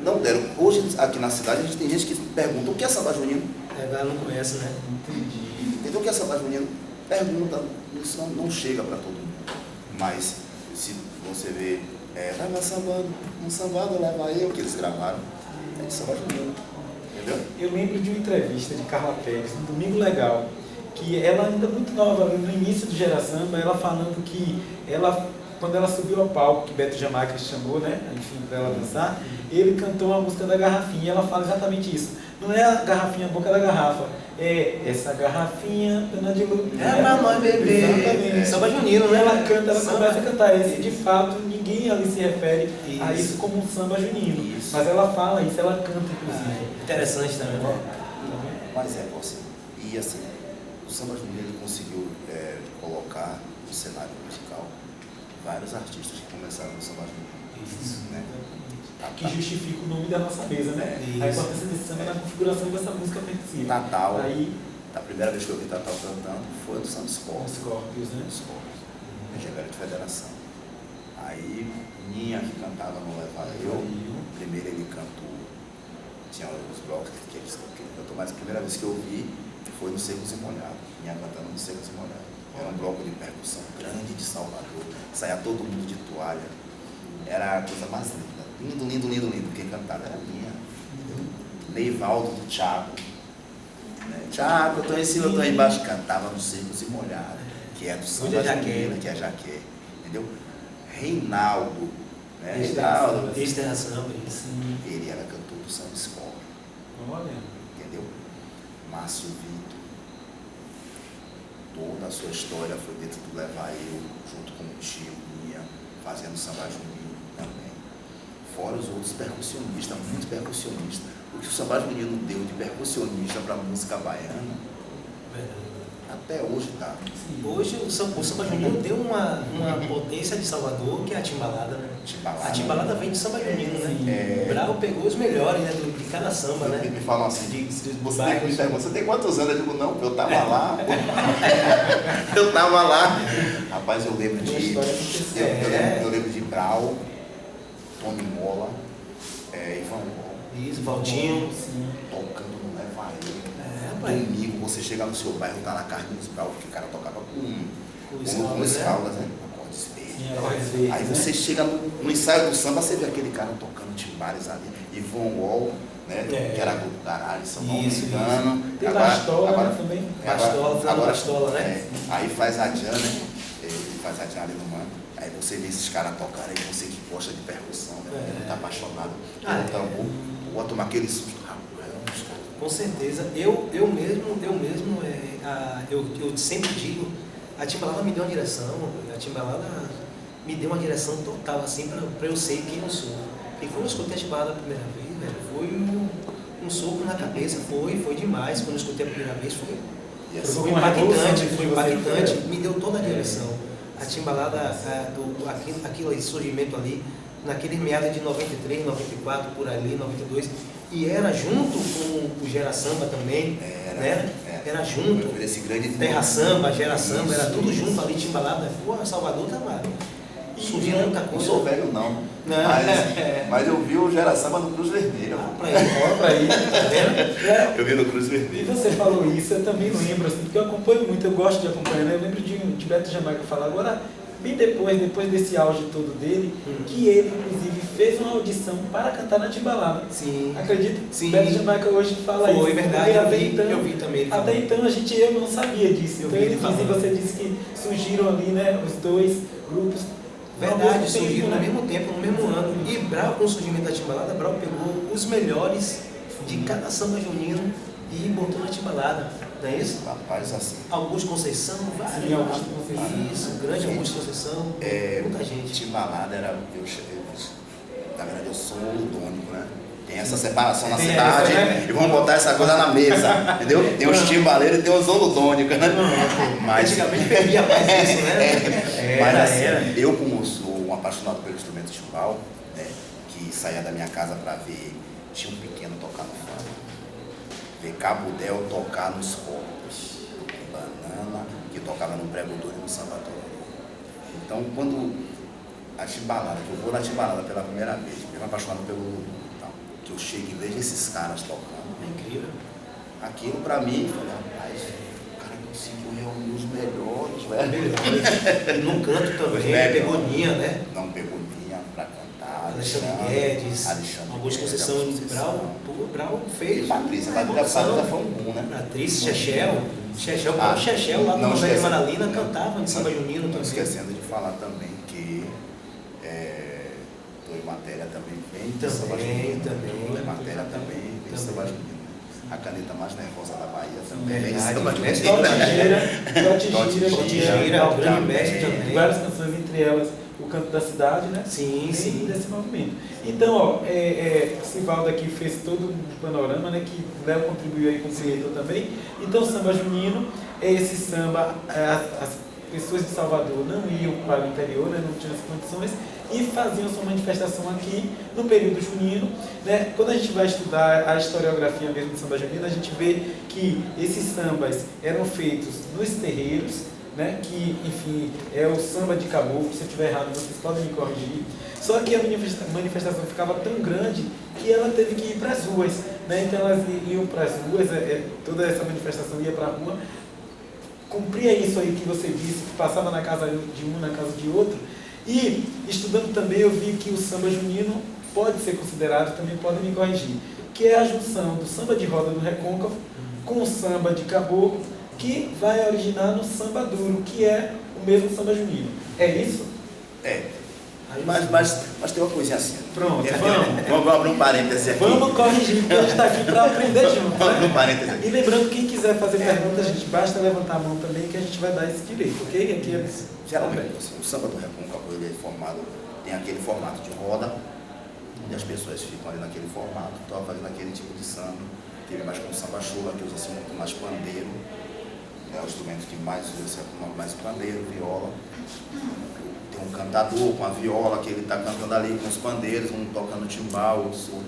não deram. Hoje, aqui na cidade, a gente tem gente que pergunta o que é samba junino. Ela não conhece, né? Entendi. Entendeu o que é samba junino? Pergunta, isso não chega para todo mundo. Mas, se você vê, tava sambando, um sambado leva eu, que eles gravaram, é de samba junino. Entendeu? Eu lembro de uma entrevista de Carla Pérez, no Domingo Legal, que ela ainda muito nova, no início do Gera Samba, ela falando que ela, quando ela subiu ao palco, que Beto Jamaica chamou, né, enfim, para ela dançar, ele cantou a música da garrafinha, e ela fala exatamente isso. Não é a garrafinha, a boca da garrafa, é essa garrafinha, pena de luz. É pra nós beber. Exatamente. Samba junino, E né? ela canta, ela Samba. começa a cantar esse. De fato, ninguém ali se refere a Isso. isso como um samba junino. Isso. Mas ela fala isso, ela canta, inclusive. Interessante também, né? Mas você. E assim, o samba junino ele conseguiu colocar no cenário musical vários artistas que começaram no samba junino. Isso. Né? Que justifica o nome da nossa mesa, né? Isso. A importância desse samba na configuração dessa música percussiva. Natal, Aí, a primeira vez que eu vi Natal cantando foi no Samba os Scorpions. Scorpions, né? Engenheiro de Federação. Aí, Ninha que cantava no Leva Eu, primeiro ele cantou, tinha os blocos que ele cantou, mas a primeira vez que eu vi foi no Secos e Molhados. Ninha cantando no Secos e Molhados. Era um bloco de percussão grande de Salvador, saía todo mundo de toalha. Era a coisa mais linda. Lindo, lindo, lindo, lindo. Quem cantava era Ninha. Neivaldo do Thiago. Thiago, eu tô em cima, eu tô embaixo. Cantava no Secos e Molhados, que é do Samba Junino, que é Jaqué. Entendeu? Reinaldo, né? Reinaldo, Exterra Samba, isso. ele era cantor do Samba Escola, Olha. entendeu? Márcio Vitor, toda a sua história foi dentro do Levar Eu, junto com o tio Minha, fazendo samba junino também. Fora os outros percussionistas, muitos percussionistas. O que o samba junino deu de percussionista para a música baiana, até hoje tá. Hoje o samba junino deu uma potência de Salvador, que é a timbalada, né? Timbalada. A timbalada vem de samba junino, né? É. Brau pegou os melhores, né? De cada samba, né? Me falam assim, você bairros. me pergunta, você tem quantos anos? Eu digo, não, eu tava lá. Eu tava lá. Rapaz, eu lembro Uma de. história aconteceu. Eu lembro de Brau, Tony Mola, Ivan Gol, Isso, Valtinho. Sim. tocando no Leva Eu. Rapaz. Domingo, você chega no seu bairro, tá na carne dos Brau, porque o cara tocava com escalas, escalas, né? Acordes verdes. Sim, acordes verdes, Aí né? você chega no ensaio do samba, você vê aquele cara tocando timbales ali, Ivan Gol, né? Que era grupo Garagem, se eu não me Isso, engano. Tem Bastola, né, também. Bastola, final do Bastola, né? Aí faz a Diana, ele faz a Diana ali no Mano. Aí você vê esses caras tocarem, você que gosta de percussão, né? Muito apaixonado pelo tambor, pode tomar aquele susto. Com certeza. Eu sempre digo, a timbalada me deu uma direção, a timbalada me deu uma direção total, assim, para eu ser quem eu sou. E quando eu escutei a timbalada a primeira vez, velho, foi um soco na cabeça, foi demais. Quando eu escutei a primeira vez, foi impactante, me deu toda a direção. A timbalada, aquele surgimento ali, naquele meados de 93, 94, por ali, 92, e era junto com o Gera Samba também, era junto, Esse grande Terra Samba, Gera Samba, era tudo junto ali, timbalada. Pô, Salvador tava surgindo muita Não coisa. sou velho não, Não. mas eu vi o Gera Samba no Cruz Vermelho. Olha pra aí, tá vendo? Eu vi no Cruz E Vermelho. você falou isso, eu também lembro, assim, porque eu acompanho muito, eu gosto de acompanhar, né? Eu lembro de Beto Jamaica falar agora, bem depois desse auge todo dele, que ele, inclusive, fez uma audição para cantar na timbalada. Sim. Acredita? Sim. Beto Jamaica hoje fala isso. Foi verdade, Porque eu vi também. ele Até falando. então eu não sabia disso. Eu Então vi ele ele disse, falando. você disse que surgiram ali, né, os dois grupos. Verdade, surgiram no mesmo tempo, no mesmo ano. E Brau, com o surgimento da timbalada, Brau pegou os melhores de cada samba junino e botou na timbalada. Não é isso? Rapaz, assim, Augusto Conceição, vários. Sim, Augusto Conceição. Isso, grande Augusto Conceição. Muita gente. timbalada era, na verdade eu sou ludônico, né? Tem essa separação na Tem cidade, essa, né? e vamos botar essa coisa na mesa, entendeu? Tem os timbaleiros e tem os ludônicos, né? Mas, Antigamente bebia mais isso, né? mas assim, eu como sou um apaixonado apaixonado pelo instrumento timbal, né? Que saía da minha casa para ver Tinha um Pequeno tocar no fado, ver Cabo Del tocar nos corpos, Banana, que tocava no Prego Duro e no Samba Tororó. Então, quando a timbalada, que eu vou na timbalada pela primeira vez, me apaixonado pelo Lulu, então, que eu chego e vejo esses caras tocando, É incrível. aquilo pra mim, eu falei, rapaz, o cara conseguiu reunir os melhores, velho. E no canto também, melhores. Pegoninha, né? Não pegou linha pra cantar. Alexandre Guedes, Alexandre Augusto Guedes, Conceição, Augusto Conceição. Brau fez. E Patrícia foi um boom, né? Patrícia, Chechel, Chechel lá não no Velho esquece- Maralina cantava em samba junino Não também. esquecendo de falar também que Toy Matéria também vem de Também, samba junino. também. Toy Matéria também vem de samba junino. A caneta mais nervosa da Bahia também vem de Verdade, samba mestre junino. Totigira, o grande mestre Tem também. várias canções, entre elas O Canto da Cidade, né? Sim, Vem sim. desse movimento. Então, ó, o Sivaldo aqui fez todo um panorama, né? Que Léo contribuiu aí com o diretor também. Então, o samba junino é esse samba, as pessoas de Salvador não iam para o interior, né? Não tinham as condições e faziam sua manifestação aqui no período junino, né? Quando a gente vai estudar a historiografia mesmo do samba junino, a gente vê que esses sambas eram feitos nos terreiros, né? Que, enfim, é o samba de caboclo. Se eu estiver errado, vocês podem me corrigir. Só que a manifestação ficava tão grande que ela teve que ir para as ruas, né? Então elas iam para as ruas, toda essa manifestação ia para a rua, cumpria isso aí que você disse, que passava na casa de um, na casa de outro. E estudando também eu vi que o samba junino pode ser considerado, também podem me corrigir, que é a junção do samba de roda do Recôncavo com o samba de caboclo, que vai originar no samba duro, que é o mesmo samba junino. É isso? Mas tem uma coisinha assim. Pronto, Vamos abrir um parêntese aqui. Vamos corrigir, porque a gente está aqui para aprender junto. Vamos abrir um Né? parêntese aqui. E lembrando, quem quiser fazer perguntas, a gente basta levantar a mão também, que a gente vai dar esse direito, ok? Aqui é... Geralmente, assim, o samba do Recôncavo ele é formado, tem aquele formato de roda, onde as pessoas ficam ali naquele formato, estão fazendo aquele tipo de samba, que é mais com samba chula, que usa assim, muito mais pandeiro, é o instrumento que mais usa, mais pandeiro, viola. Tem um cantador com a viola, que ele está cantando ali com os pandeiros, um tocando timbal, outro surdo.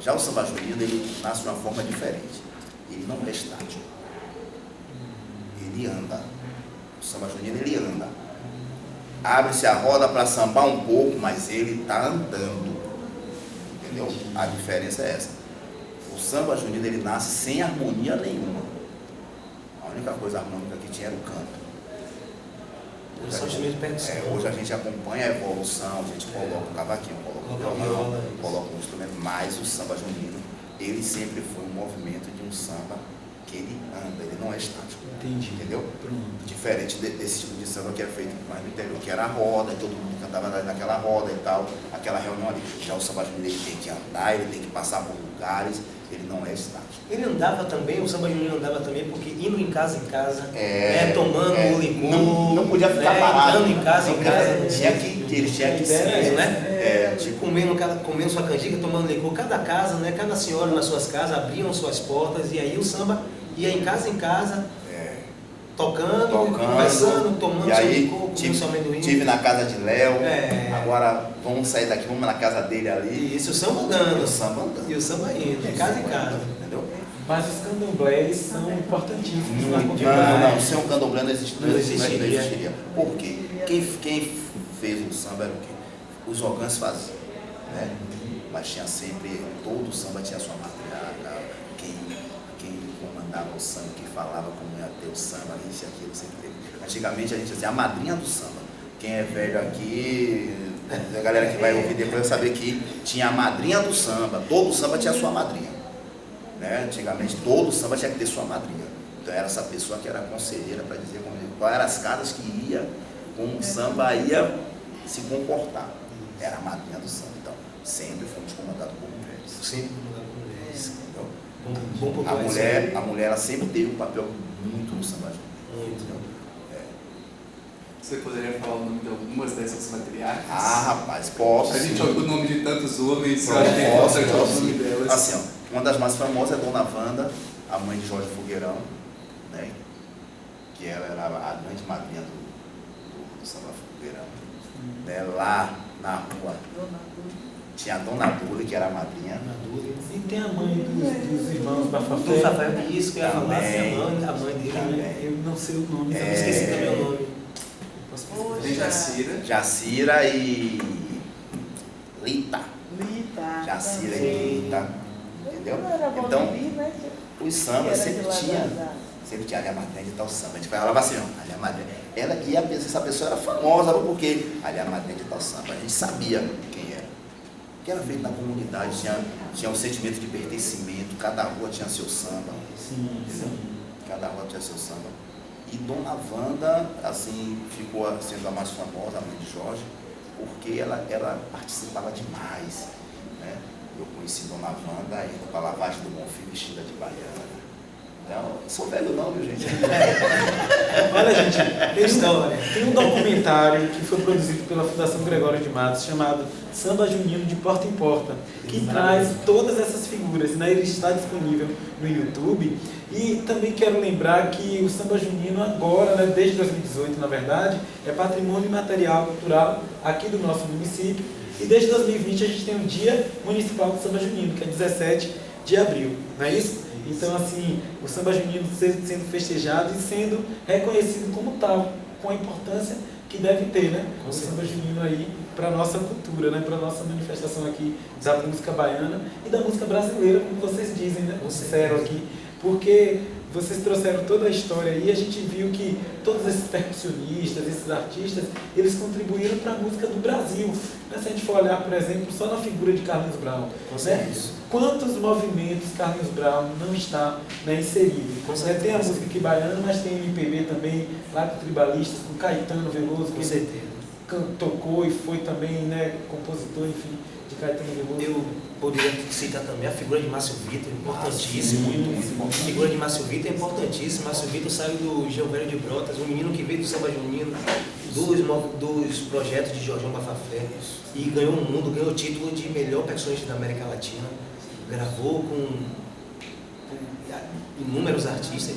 Já o samba junino, ele nasce de uma forma diferente. Ele não é estático. Ele anda. O samba junino, ele anda. Abre-se a roda para sambar um pouco, mas ele está andando. Entendeu? A diferença é essa. O samba junino, ele nasce sem harmonia nenhuma. A única coisa harmônica que tinha era o canto. Hoje a gente acompanha a evolução, a gente coloca o cavaquinho, coloca o violão, coloca um instrumento, mas o samba junino, ele sempre foi um movimento de um samba que ele anda, ele não é estático. Entendi. Entendeu? Pronto. Diferente desse tipo de samba que era feito mais no interior, que era a roda, e todo mundo cantava naquela roda e tal, aquela reunião ali. Já o samba junino, ele tem que andar, ele tem que passar por lugares, ele não é estático. Ele andava também, o samba junino andava também, porque indo em casa, tomando o licor. Não podia ficar parado. Entrando em casa, ele tinha que ser, né? Comendo sua canjica, tomando licor. Cada casa, né? Cada senhora nas suas casas abriam suas portas e aí o samba ia em casa, tocando, conversando, tomando seu licor, comendo seu amendoim. Tive na casa de Léo, agora vamos sair daqui, vamos na casa dele ali. Isso, o samba andando. E o samba indo, de casa em casa. Entendeu? Mas os candomblés são importantíssimos na Não, comunidade. sem um candomblé não existiria. Por quê? Quem fez o samba era o quê? Os orgãs faziam, né? Mas tinha sempre, todo o samba tinha sua matriarca, quem comandava o samba, quem falava como ia ter o samba, isso e aquilo, sempre teve. Antigamente a gente dizia a madrinha do samba. Quem é velho aqui, a galera que vai ouvir depois vai saber que tinha a madrinha do samba, todo o samba tinha sua madrinha. Né? Antigamente todo samba tinha que ter sua madrinha. Então era essa pessoa que era conselheira para dizer qual eram as casas que ia, como o samba ia se comportar. Era a madrinha do samba. Então sempre fomos comandados por mulheres. Sempre comandados por mulheres. A mulher ela sempre teve um papel muito no samba junino. Você poderia falar o nome de algumas dessas matriarcas? Rapaz, posso. A gente ouviu o nome de tantos homens, eu acho que é importante o nome delas. Assim, ó, uma das mais famosas é Dona Wanda, a mãe de Jorge Fogueirão, né? Que ela era a grande madrinha do samba Fogueirão. né, lá na rua. Tinha a Dona Dula, que era a madrinha. E tem a mãe dos irmãos Bafafé. Do Rafael, isso que eu ia falar, Também. a mãe dele. Também. Eu não sei o nome. Eu esqueci também o nome. Tem Jacira. Jacira e Lita. Lita. Jacira também. e Lita. Entendeu? Não era bom Então, de vir, né? os sambas Era de sempre lá tinha. da- Sempre tinha a madrinha de tal samba. A gente falava assim, ó, a madrinha. Ela, e essa pessoa era famosa, porque a madrinha de tal samba. A gente sabia quem era. Que era feito na comunidade, tinha um sentimento de pertencimento, cada rua tinha seu samba. Sim, Entendeu? sim. Cada rua tinha seu samba. E Dona Wanda, assim, ficou sendo a mais famosa, a mãe de Jorge, porque ela participava demais, né? Eu conheci Dona Wanda indo para a lavagem do Bonfim vestida de baiana. Então, sou velho não, viu, gente? Olha, gente, História. tem um documentário que foi produzido pela Fundação Gregório de Matos chamado Samba Junino de Porta em Porta, que traz todas essas figuras, né? Ele está disponível no YouTube. E também quero lembrar que o Samba Junino agora, né, desde 2018, na verdade, é patrimônio imaterial cultural aqui do nosso município. E desde 2020 a gente tem o Dia Municipal do Samba Junino, que é 17 de abril, não é isso? Então, assim, o Samba Junino sendo festejado e sendo reconhecido como tal, com a importância que deve ter, né? O Samba Junino aí para a nossa cultura, né? Para a nossa manifestação aqui da música baiana e da música brasileira, como vocês dizem, né? Disseram aqui, porque vocês trouxeram toda a história aí e a gente viu que todos esses percussionistas, esses artistas, eles contribuíram para a música do Brasil. Né? Se a gente for olhar, por exemplo, só na figura de Carlinhos Brown, né? Quantos movimentos Carlinhos Brown não está, né, inserido? Tem a música aqui baiana, mas tem MPB também, lá com tribalistas, com Caetano Veloso, Com que certeza. tocou e foi também, né, compositor, enfim, de Caetano Veloso. Eu poderia citar também a figura de Márcio Vitor, importantíssimo. Muito A figura de Márcio Vitor é importantíssima. Márcio Vitor saiu do Gilberto de Brotas, um menino que veio do Samba Junino, dos projetos de Jorjão Bafafé, e ganhou o mundo, ganhou o título de melhor percussionista da América Latina. Gravou com inúmeros artistas.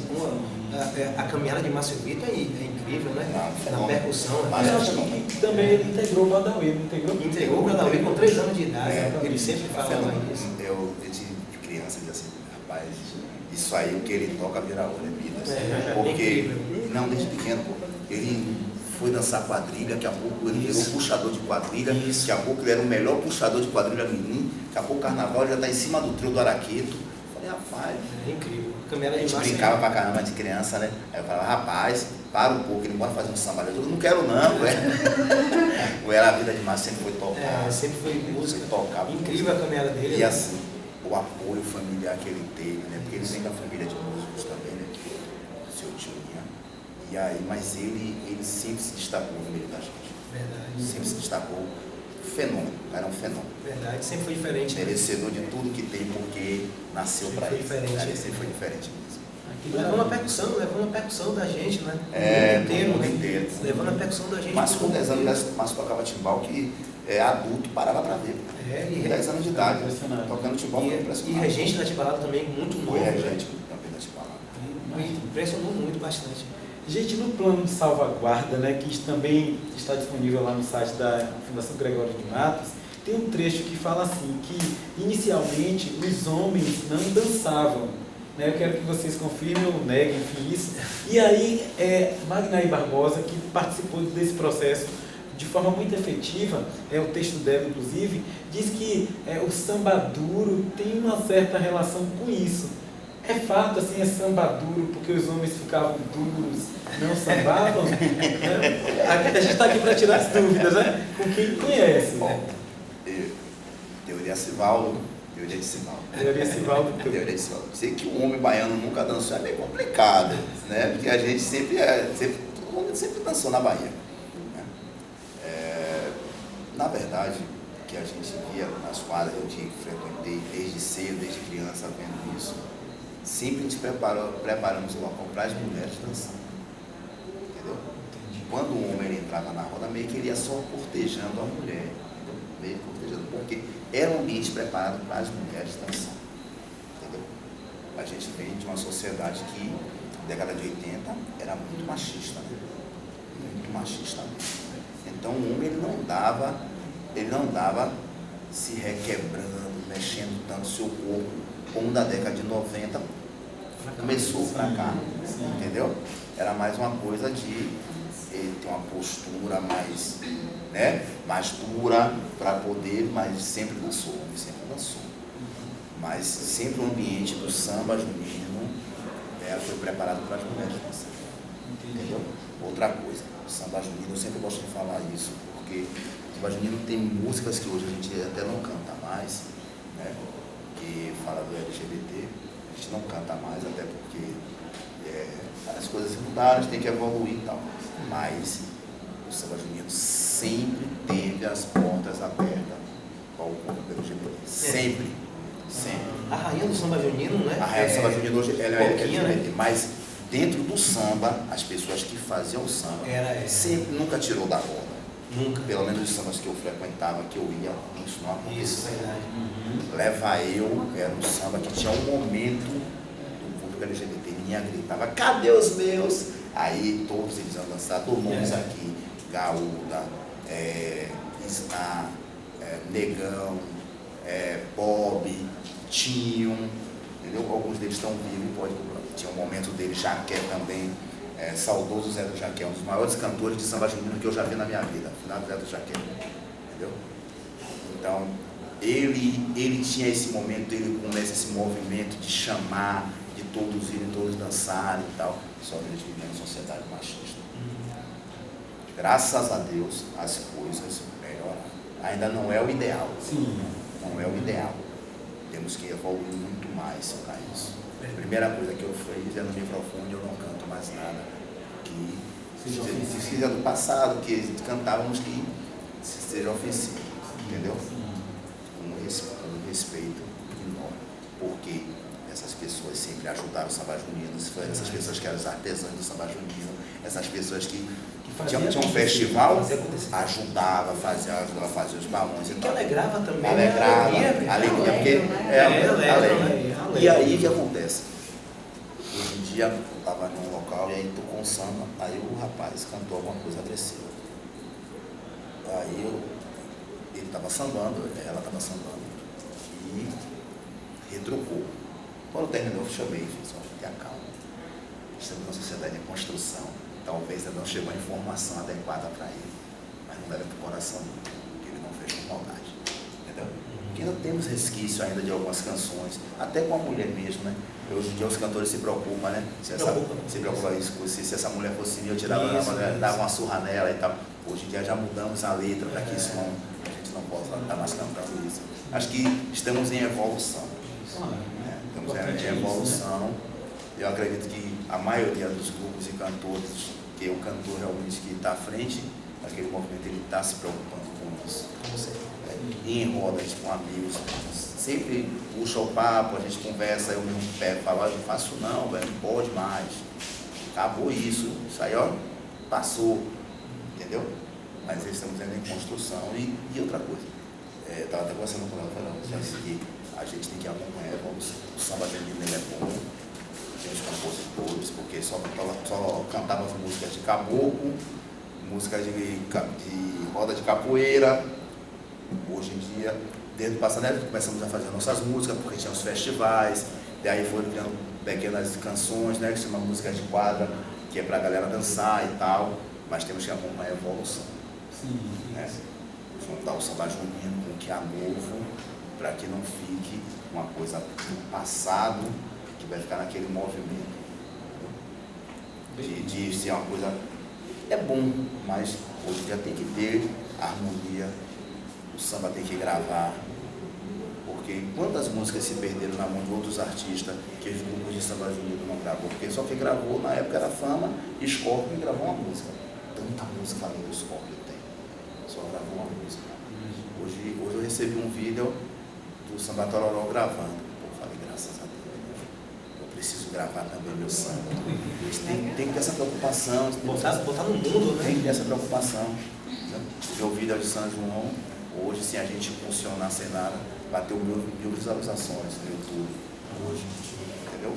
A caminhada de Márcio Vitor é incrível, né? Na percussão. Mas Eu acho que também ele integrou o Badawi, não integrou? Entregou o Badawi com 3 anos de idade. Ele sempre falava Fenômeno. isso. Eu de criança dizia assim, rapaz, isso aí o que ele toca vira ouro, é Midas. Porque, incrível. não, desde pequeno, pô, ele foi dançar quadrilha, daqui a pouco ele virou puxador de quadrilha, daqui a pouco ele era o melhor puxador de quadrilha menino, daqui a pouco o carnaval ele já está em cima do trio do Araqueto. Eu falei, rapaz, É incrível. A caminhada a de gente Márcio. brincava pra caramba de criança, né? Aí eu falava, rapaz, para um pouco, ele bora fazer um samba. Eu não quero não, ué. A vida de Márcio sempre foi tocar. Sempre foi música. Tocava. Incrível a caminhada dele. E assim, o apoio familiar que ele teve, né? Porque ele vem da família de músicos também, né? O seu tio Ian. E aí, mas ele sempre se destacou no meio da gente. Verdade. Sempre se destacou. Fenômeno, o cara é um fenômeno. Verdade. Sempre foi diferente. Né? Merecedor de tudo que tem, porque nasceu Sempre para foi isso. diferente. Ele sempre foi diferente mesmo. Levando a percussão da gente, né? Do mundo né? inteiro. Levando a percussão da gente. Mas pro com mundo 10 anos, inteiro. Márcio tocava timbal que adulto parava para ver. E 10 anos de idade, Impressionante. tocando timbal foi E impressionante. regente da Tibalada também, muito novo. Foi né? regente também da timbalada. Impressionou muito, bastante. Gente, no plano de salvaguarda, né, que também está disponível lá no site da Fundação Gregório de Matos, tem um trecho que fala assim, que inicialmente os homens não dançavam. Né? Eu quero que vocês confirmem ou neguem, enfim, isso. E aí, Magnaí Barbosa, que participou desse processo de forma muito efetiva, o texto dela, inclusive, diz que o samba duro tem uma certa relação com isso. É fato, assim, é samba duro, porque os homens ficavam duros, não sambavam? Né? A gente está aqui para tirar as dúvidas, né? Com quem conhece. Bom, teoria Sivaldo. Teoria Sivaldo. Teoria de Sivaldo. Sei que o homem baiano nunca dançou, é meio complicado, né? Porque a gente todo mundo sempre dançou na Bahia. Né? Na verdade, que a gente via nas quadras, eu frequentei desde cedo, desde criança, vendo isso, sempre a gente preparamos o local para as mulheres dançar. Entendeu? Quando o homem ele entrava na roda, meio que ele ia só cortejando a mulher. Entendeu? Meio cortejando, porque era um ambiente preparado para as mulheres dançar. Entendeu? A gente vem de uma sociedade que, na década de 80, era muito machista. Né? Muito machista mesmo. Então o homem ele não dava se requebrando, mexendo tanto o seu corpo, como da década de 90 começou para cá, entendeu? Era mais uma coisa de ele ter uma postura mais, né, mais dura para poder, mas sempre dançou. Mas sempre o ambiente do samba junino foi preparado para as mulheres dançarem. Entendeu? Outra coisa, o samba junino, eu sempre gosto de falar isso, porque o samba junino tem músicas que hoje a gente até não canta mais, né? Que fala do LGBT, a gente não canta mais, até porque as coisas mudaram, a gente tem que evoluir e tal. Mas o samba junino sempre teve as portas abertas para o povo LGBT. Sempre. A rainha do samba junino, né? A rainha do samba junino hoje ela é LGBT, né? mas dentro do samba, as pessoas que faziam o samba sempre nunca tirou da roda. Nunca. Pelo menos os sambas que eu frequentava, que eu ia, isso não acontecia. Isso, verdade. Leva Eu era um samba que tinha um momento do público LGBT, ninguém gritava, cadê os meus? Aí todos eles iam dançar, todos nomes aqui, Gaúda, Sná, Negão, Bob, Tinho, entendeu? Alguns deles estão vivos, tinha um momento dele, Jaqué também, saudoso Zé do Jaqué, um dos maiores cantores de samba junino que eu já vi na minha vida, final do Zé do Jaqué, entendeu? Então, ele tinha esse momento, ele começa esse movimento de chamar, de todos irem, todos dançarem e tal, só que eles viviam em sociedade machista. Graças a Deus, as coisas melhoraram. Ainda não é o ideal. Sim. Não é o ideal. Temos que evoluir muito mais para isso. A primeira coisa que eu fiz no microfone, eu não canto mais nada que seja do passado, que cantávamos que seja ofensivo, entendeu? Um respeito enorme, porque essas pessoas sempre ajudaram o samba junino, essas pessoas que eram os artesãos do samba junino, essas pessoas que tinha um festival, ajudava a fazer os balões e que tal. alegrava também. Alegria, porque alegre. E aí o que acontece? Hoje em dia eu estava num local e aí tocou um samba, aí o rapaz cantou alguma coisa agressiva. Aí ele estava sambando, ela estava sambando e retrucou. Quando terminou, eu chamei e fiz, tenha calma. Estamos numa sociedade em construção. Talvez não chegou a informação adequada para ele, mas não leva para o coração, porque ele não fez com maldade, entendeu? Porque ainda temos resquício ainda de algumas canções, até com a mulher mesmo, né? Hoje em dia os cantores se preocupam, né? Se preocupa isso, se essa mulher fosse minha, eu tirava ela, dava uma surra nela e tal. Hoje em dia já mudamos a letra para que isso não, a gente não possa estar mais cantando isso. Acho que estamos em evolução. Estamos em evolução. Eu acredito que a maioria dos grupos e cantores, que o cantor realmente que está à frente daquele movimento, ele está se preocupando com isso. Em rodas com amigos, sempre puxa o papo, a gente conversa, eu mesmo pego e falo, não faço não, velho, não pode mais. Acabou isso aí ó, passou, entendeu? Mas estamos ainda em construção. E outra coisa, estava até conversando com ela, falando que a gente tem que acompanhar a evolução. O samba junino é bom. Tem os compositores, porque só cantava as músicas de caboclo, músicas de roda de capoeira. Hoje em dia, desde o passado, começamos a fazer nossas músicas, porque tinha os festivais, daí foram criando pequenas canções, né, que se chama música de quadra, que é para a galera dançar e tal, mas temos que acompanhar a evolução. Sim. Né? Juntar o samba junino com o que há novo, para que não fique uma coisa do passado, que vai ficar naquele movimento de ser uma coisa, é bom, mas hoje em dia tem que ter harmonia, o samba tem que gravar, porque quantas músicas se perderam na mão de outros artistas que os grupos de samba junino não gravou, porque só quem gravou na época era Fama e Scorpio gravou uma música, tanta música além do Scorpio tem, só gravou uma música. Hoje eu recebi um vídeo do Samba Tororó gravando. Preciso gravar também meu samba. Tem que ter essa preocupação. Botar no mundo, né? Tem que ter essa preocupação. Meu vídeo de São João, hoje, se a gente funcionar sem nada, bateu 1.000 visualizações no YouTube. Hoje. Entendeu?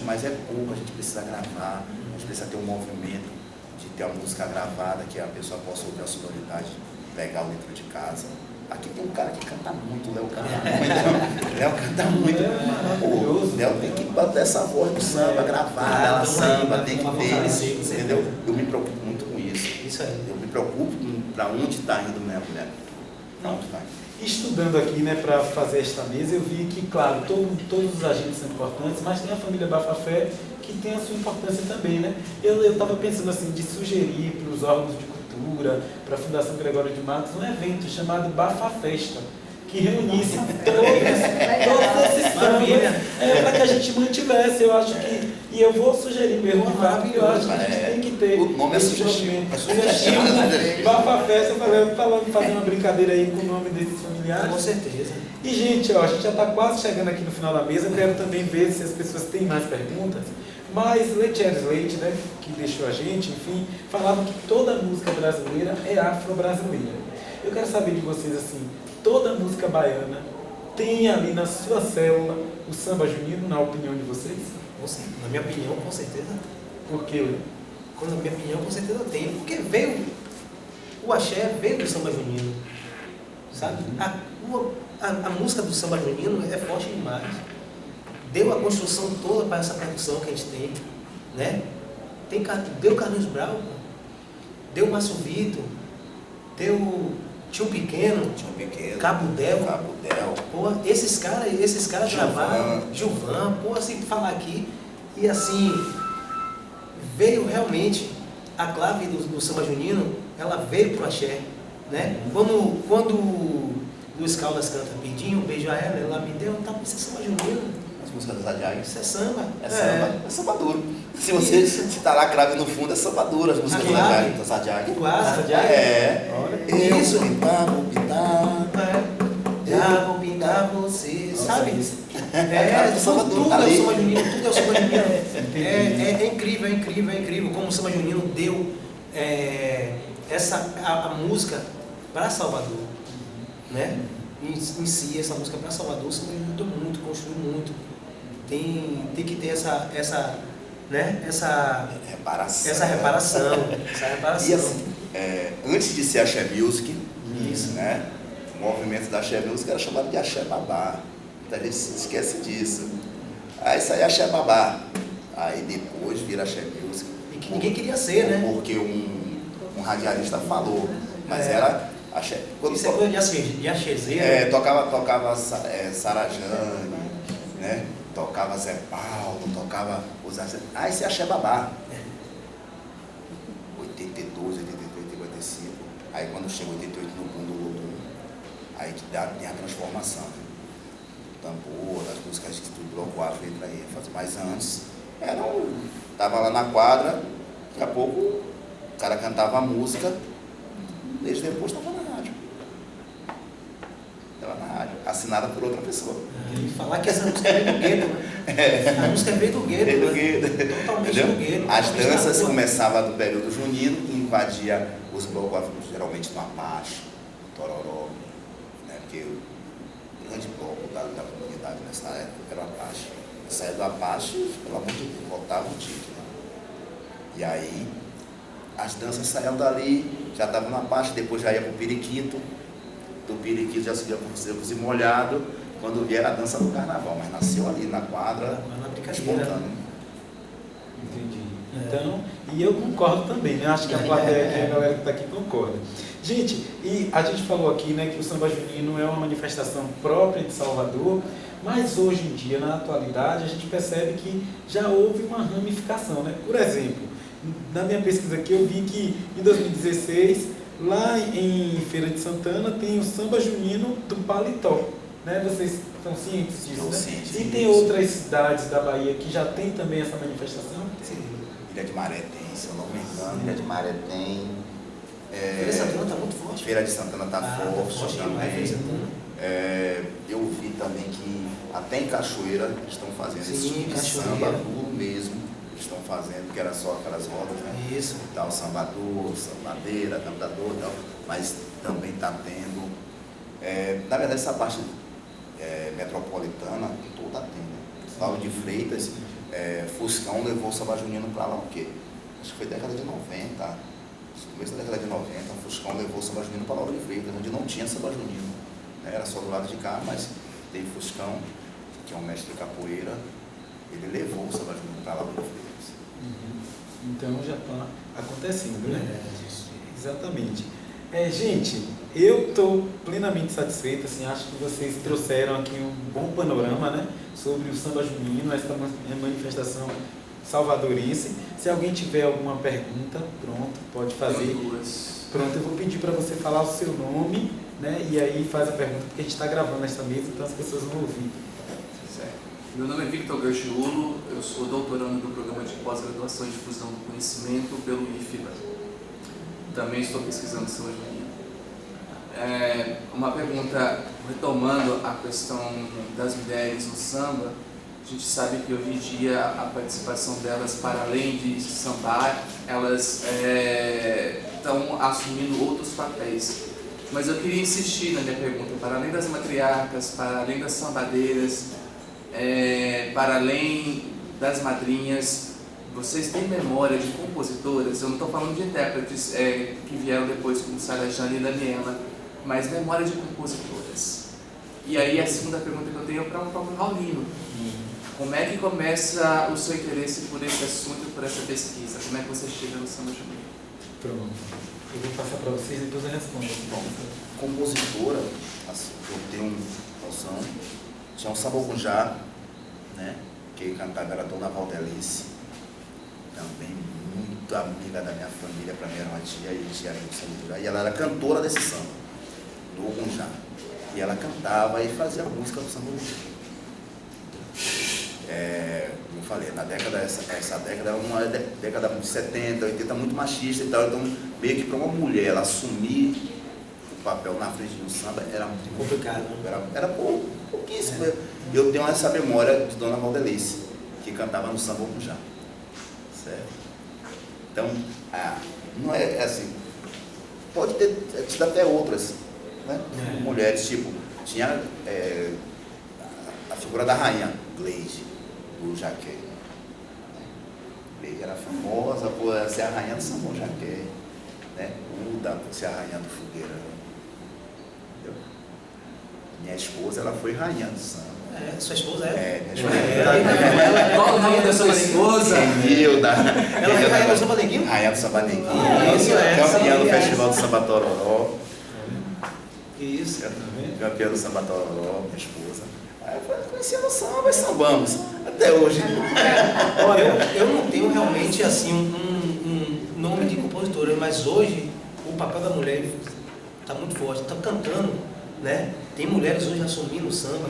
Mas é pouco, a gente precisa gravar, a gente precisa ter um movimento de tem uma música gravada que a pessoa possa ouvir a sonoridade legal dentro de casa. Aqui tem um cara que canta muito, o Léo canta muito. Léo canta muito. O Léo tem que bater essa voz do samba, gravar, ela samba, tem que ter, entendeu? Eu me preocupo muito com isso. Isso aí. Eu me preocupo para onde está indo minha mulher. Para onde está indo. Estudando aqui, né, para fazer esta mesa, eu vi que, claro, todos os agentes são importantes, mas tem a família Bafafé que tem a sua importância também, né? Eu estava pensando assim, de sugerir para os órgãos de cultura, para a Fundação Gregório de Matos, um evento chamado Bafafesta, que reunisse todos esses sambas, para que a gente mantivesse. Eu acho que, e eu vou sugerir mesmo, porque eu acho que a gente tem que ter. O nome é sugestivo. Bafafesta, falando, fazer uma brincadeira aí com o nome desses familiares. Com certeza. E, gente, ó, a gente já está quase chegando aqui no final da mesa. Eu quero também ver se as pessoas têm mais perguntas. Mas Letieres Leite, né, que deixou a gente, enfim, falava que toda música brasileira é afro-brasileira. Eu quero saber de vocês, assim, toda música baiana tem ali na sua célula o samba junino, na opinião de vocês? Na minha opinião, com certeza. Por quê? Na minha opinião, com certeza tem. Porque veio, o axé veio do samba junino. Sabe? A música do samba junino é forte demais. Deu a construção toda para essa produção que a gente tem, né? Deu Carlinhos Brau, deu Márcio Vitor, deu Tio Pequeno, Cabo Del. Pô, esses caras gravaram, Gilvan, pô, assim, falar aqui, e assim, veio realmente a clave do samba junino, ela veio pro axé, né? Quando o Luiz Caldas canta Pedindo um beijo a ela me deu, tá, isso é samba junino. Música do Zadiag. Isso é samba. É samba duro. Se você está lá crave no fundo, é samba duro as músicas do Zadiag. Isso. Vou pintar. Já vou pintar você. Sabe? Samba duro. Tudo é o samba junino, tudo é o samba junino. É incrível como o samba junino deu a música para Salvador. Né? Em si, essa música para Salvador, o samba junino deu muito, construiu muito. Tem que ter essa reparação. E assim, antes de ser Axé Music, né, o movimento da Axé Music era chamado de Axé Babá. Muita gente se esquece disso. Aí isso aí é Axé Babá. Aí depois vira Axé Music. E que ninguém queria ser, né? Porque um radialista falou. Mas era Axé. Isso é coisa de axézeira. Tocava Sarajane, né? Tocava Zé Paulo, tocava os Axé. Aí você Axé Babá. 82, 83, 85. Aí quando chega 88 no boom do Lodum, aí que tem a transformação. O tambor, as músicas que tu bloco A entra aí. Mas antes, tava lá na quadra, daqui a pouco o cara cantava a música, desde depois estava na rádio. Assinada por outra pessoa. E falar que essa música veio do gueto, né? A música veio do gueto. Totalmente do gueto. As danças começavam do período junino e invadia os blocos, geralmente no Apache, no Tororó, né? Porque o grande bloco da comunidade nessa época era o Apache. Saía do Apache, pelo amor de Deus, voltava o título. E aí, as danças saíam dali, já estavam no Apache, depois já ia para o Periquito. Do Periquito já subia para o Secos e Molhado, quando vier a dança do carnaval, mas nasceu ali na quadra, espontâneo. Entendi. Então, e eu concordo também, né? Acho que a plateia, a galera que está aqui concorda. Gente, e a gente falou aqui, né, que o samba junino é uma manifestação própria de Salvador, mas hoje em dia, na atualidade, a gente percebe que já houve uma ramificação, né? Por exemplo, na minha pesquisa aqui eu vi que em 2016, lá em Feira de Santana, tem o samba junino do Paletó, né? Vocês estão cientes disso, né? E tem outras cidades da Bahia que já tem também essa manifestação? Sim. Ilha de Maré tem, se eu não me engano, Ilha de Maré tem. Feira de Santana está muito forte. Feira de Santana está forte também. Eu vi também que até em Cachoeira estão fazendo esse tipo de samba duro mesmo. Estão fazendo, que era só aquelas rodas, né? Isso. Tal, sambador, sambadeira, cantador e tal, mas também está tendo. Na verdade, essa parte metropolitana toda tem, né? Paulo de Freitas, Fuscão levou o samba junino para lá, o quê? acho que foi década de 90, começo da década de 90, o Fuscão levou o samba junino para Lauro de Freitas, onde não tinha samba junino, né? Era só do lado de cá, mas tem Fuscão, que é um mestre de capoeira, ele levou o samba junino para Lauro de Freitas. Então já está acontecendo, né? Exatamente. Gente, eu estou plenamente satisfeito, assim, acho que vocês trouxeram aqui um bom panorama, né, sobre o samba junino, essa manifestação salvadorense. Se alguém tiver alguma pergunta, pronto, pode fazer. Pronto, eu vou pedir para você falar o seu nome, né, e aí faz a pergunta, porque a gente está gravando essa mesa, então as pessoas vão ouvir. Certo. Meu nome é Victor Gargiulo, eu sou doutorando do programa de pós-graduação e difusão do conhecimento pelo IFBA. Também estou pesquisando samba junino. Uma pergunta, retomando a questão das mulheres no samba, a gente sabe que hoje em dia a participação delas, para além de sambar, elas estão assumindo outros papéis. Mas eu queria insistir na minha pergunta, para além das matriarcas, para além das sambadeiras, para além das madrinhas, vocês têm memória de compositoras? Eu não estou falando de intérpretes que vieram depois, como Sara Jane e Daniela, mas memória de compositoras. E aí a segunda pergunta que eu tenho é para o próprio Raulino. Como é que começa o seu interesse por esse assunto, por essa pesquisa? Como é que você chega no samba junino? Pronto. Eu vou passar para vocês e depois eu respondo. Bom, compositora, assim, eu tenho noção, tinha um Sabocunjá, né, que cantava, era Dona Valdelice, também muito amiga da minha família, para mim era uma tia e tia do Sabocunjá, e ela era cantora desse samba, do Ogunjá, e ela cantava e fazia música do samba. Como eu falei, na década, essa década era uma década de 70, 80, muito machista e tal, então meio que para uma mulher ela assumir o papel na frente de um samba era muito complicado, era pouquíssimo. Eu tenho essa memória de Dona Valdelice, que cantava no samba Ogunjá, certo? Então, não é assim, pode ter tido até outras, né? Mulheres, tipo, tinha a figura da rainha Gleide, do Jaqué. Gleide era famosa por ser a rainha do samba Jaqué, né? Uda por ser a rainha do fogueirão. Entendeu? Minha esposa, ela foi rainha do samba. Sua esposa minha esposa. Qual o nome da sua esposa? Emilda. Ela foi rainha do samba neguinho? Rainha do samba neguinho. Campeã do Festival do Samba Tororó. Isso. Campeã do Samba Tororó, minha esposa. Aí eu conhecendo o samba e sambamos. Até hoje. Olha, eu não tenho realmente assim um nome de compositora, mas hoje o papel da mulher está muito forte, está cantando, né? Tem mulheres hoje assumindo o samba,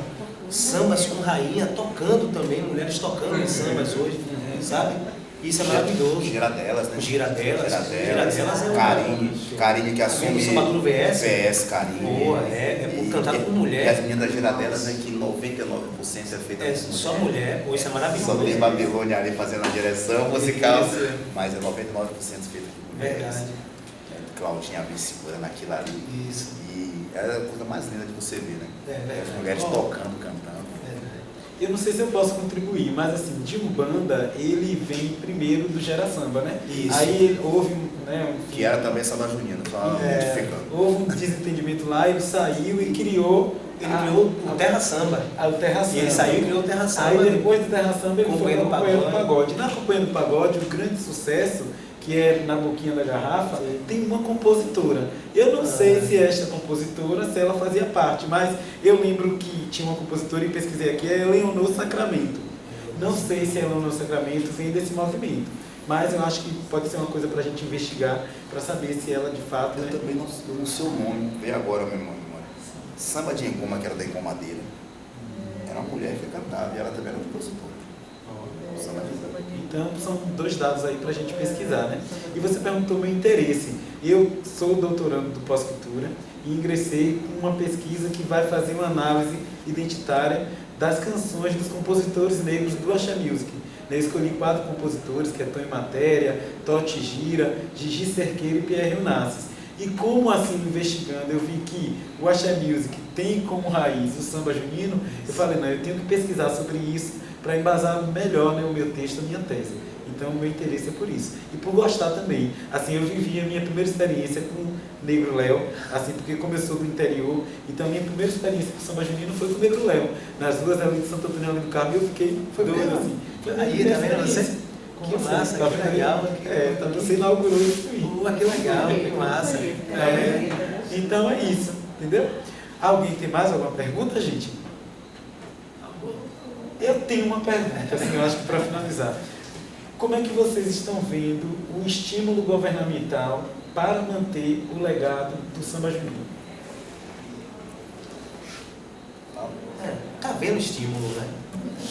sambas com rainha, tocando também, mulheres tocando em sambas hoje, sabe? Isso é maravilhoso. Giradelas, né? Giradelas é Carine que assume. O samba do VS. VS, Carine. Boa, cantado por mulher. E as meninas das Giradelas, né, que 99% é feita por só mulher, pô, isso é maravilhoso. Só tem Babilônia ali fazendo a direção musical, mas é 99% feita por mulheres. Verdade. Claudinha bem segura naquilo ali. Isso. E é a coisa mais linda de você ver, né? As mulheres tocando, cantando. Eu não sei se eu posso contribuir, mas assim, de Umbanda, ele vem primeiro do Gera Samba, né? Isso. Aí houve que era também samba junino, só modificando. Houve um desentendimento lá, ele saiu e criou... Ele criou o Terra Samba. O Terra Samba. E ele saiu e criou o Terra Samba. Aí depois do Terra Samba ele foi no Companhia do Pagode. Na Companhia do Pagode, o grande sucesso, que é Na Boquinha da Garrafa, tem uma compositora. Eu não sei se esta compositora, se ela fazia parte, mas eu lembro que tinha uma compositora e pesquisei aqui, é Leonor Sacramento. Não sei se a Leonor Sacramento vem desse movimento, mas eu acho que pode ser uma coisa para a gente investigar, para saber se ela de fato... Eu também não sei o nome, veio agora meu nome. Samba de Engoma, que era da Engomadeira, era uma mulher que cantava e ela também era compositora. Então são dois dados aí para a gente pesquisar, né? E você perguntou meu interesse. Eu sou doutorando do Pós-Cultura e ingressei com uma pesquisa que vai fazer uma análise identitária das canções dos compositores negros do Axé Music. Eu escolhi 4 compositores, que é Tonho Matéria, Totti Gira, Gigi Cerqueira e Pierre Onassis. E como assim, investigando, eu vi que o Axé Music tem como raiz o samba junino, eu falei, não, eu tenho que pesquisar sobre isso para embasar melhor, né, o meu texto, a minha tese. Então, o meu interesse é por isso. E por gostar também. Assim, eu vivi a minha primeira experiência com o Negro Léo, assim, porque começou do interior. Então, a minha primeira experiência com o samba junino foi com o Negro Léo. Nas ruas ali de Santo Antônio do Carmo, eu fiquei doido, assim. Aí, tá vendo você? Que massa, tá que legal. Você inaugurou isso aí. Que legal, que massa. Então, é isso, entendeu? Alguém tem mais alguma pergunta, gente? Eu tenho uma pergunta, assim, eu acho que para finalizar. Como é que vocês estão vendo o estímulo governamental para manter o legado do samba junino? Tá vendo estímulo, né?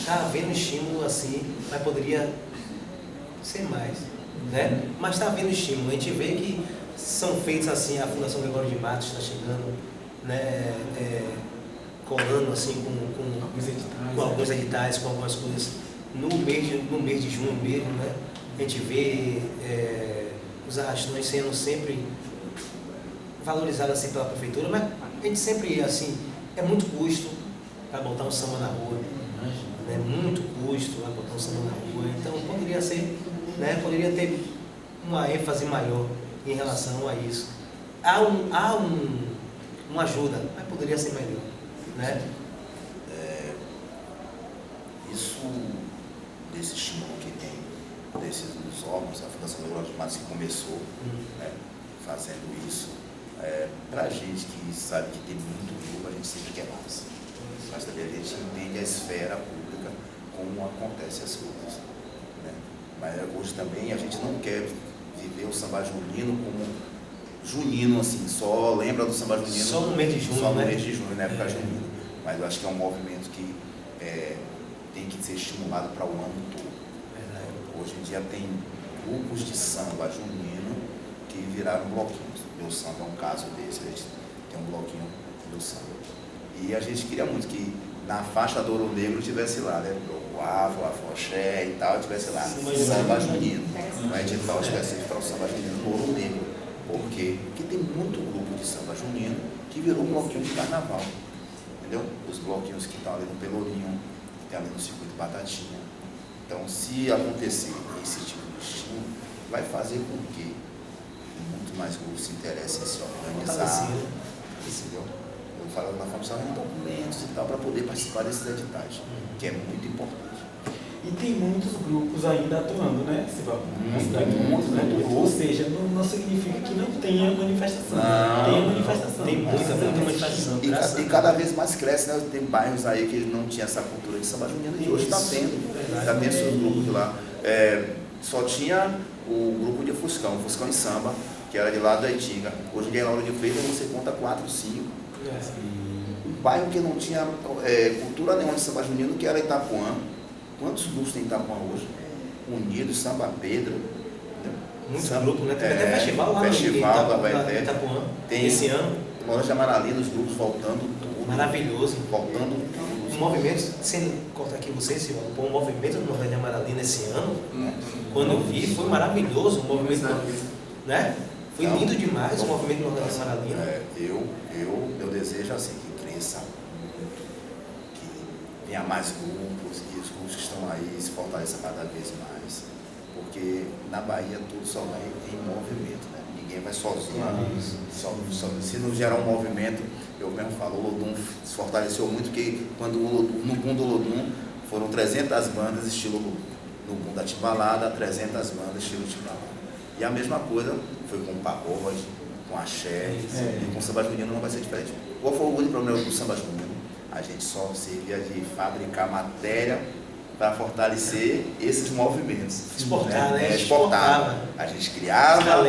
Tá vendo estímulo assim, mas poderia ser mais, né? Mas tá vendo estímulo. A gente vê que são feitos assim, a Fundação Gregório de Matos está chegando, né? Colando assim com alguns editais, com algumas coisas no mês de junho mesmo, né? A gente vê os arrastões sendo sempre valorizados assim pela prefeitura, mas a gente sempre assim, é muito custo para botar um samba na rua, né? Muito custo para botar um samba na rua, então poderia ser, né? Poderia ter uma ênfase maior em relação a isso. Há uma ajuda, mas poderia ser melhor, né? Isso, desse estímulo que tem, dos órgãos, a Fundação Gregório de Matos que começou, né, fazendo isso, para a gente que sabe que tem muito grupo, a gente sempre quer mais. Mas também a gente entende a esfera pública, como acontecem as coisas, né? Mas hoje também a gente não quer viver o samba junino como junino, assim, só lembra do samba junino só no mês de junho, só no né? mês de junho, na época junina. Mas eu acho que é um movimento que tem que ser estimulado para o ano todo. Hoje em dia tem grupos de samba junino que viraram bloquinhos. Meu samba é um caso desse, a gente tem um bloquinho do samba. E a gente queria muito que na faixa do Ouro Negro tivesse lá, né? O Afro, Afoxé e tal, tivesse lá, samba junino. No edital tivesse para o samba junino no Ouro Negro. Por quê? Porque tem muito grupo de samba junino que virou bloquinho de carnaval. Entendeu? Os bloquinhos que estão ali no Pelourinho, que tem ali no Circuito Batatinha. Então, se acontecer esse tipo de estímulo, vai fazer com que muito mais grupos se interessem em se organizar. Entendeu? Eu falo na forma de documentos e tal, para poder participar desses editais, que é muito importante. E tem muitos grupos ainda atuando, né, Sival? Muito. Ou seja, não significa que não tenha manifestação. Tem manifestação. Tem muita manifestação. E cada vez mais cresce, né? Tem bairros aí que não tinha essa cultura de samba junino e hoje está tendo. Está tendo seus grupos de lá. Só tinha o grupo de Fuscão em Samba, que era de lá da Itinga. Hoje em dia, na hora de feira, você conta 4, 5. Um bairro que não tinha cultura nenhuma de samba junino, que era Itapuã. Quantos grupos tem em Itapuã hoje? Unidos, Samba Pedro. Muitos grupos, né? Tem até festival lá no Itapuã. Tem esse ano. Loja Amaralina, os grupos voltando tudo. Maravilhoso. Voltando tudo. Um movimento, sem cortar aqui vocês, Silvio, um movimento no Nordeste Amaralina esse ano, quando eu vi, foi maravilhoso o movimento, né? Foi lindo demais o movimento no Nordeste Amaralina. Eu desejo assim que cresça muito, que venha mais grupos, que os grupos que estão aí se fortaleçam cada vez mais, porque na Bahia tudo só vai em movimento, né? Ninguém vai sozinho. Se não gerar um movimento, eu mesmo falo, o Lodum se fortaleceu muito, porque quando no boom do Lodum foram 300 bandas estilo no boom da Timbalada, 300 bandas estilo Timbalada. E a mesma coisa foi com o pagode, com axé, e com o samba junino não vai ser diferente. Qual foi o grande problema do samba junino? A gente só servia de fabricar matéria para fortalecer esses movimentos. Exportar, né? Exportava. A gente criava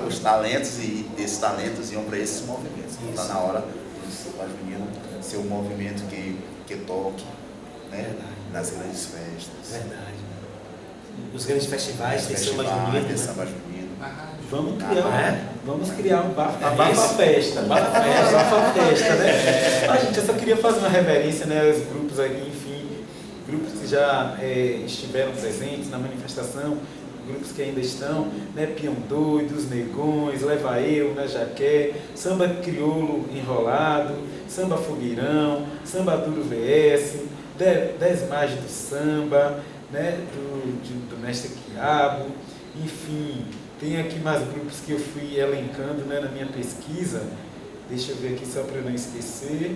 os talentos, e esses talentos iam para esses movimentos. Está na hora do samba junino ser um movimento que toque, né? Nas grandes festas. Verdade. Os grandes festivais tem samba junino. Tem samba junino. Vamos criar um Bafa Festa, né? Gente, eu só queria fazer uma reverência, né, aos grupos aqui, enfim, grupos que já estiveram presentes na manifestação, grupos que ainda estão, né, Pião Doido, Os Negões, Leva Eu, né, Jaqué, Samba Crioulo Enrolado, Samba Fogueirão, Samba Duro VS, Dez Margens do Samba, né? do Mestre Quiabo, enfim, tem aqui mais grupos que eu fui elencando, né, na minha pesquisa. Deixa eu ver aqui só para eu não esquecer.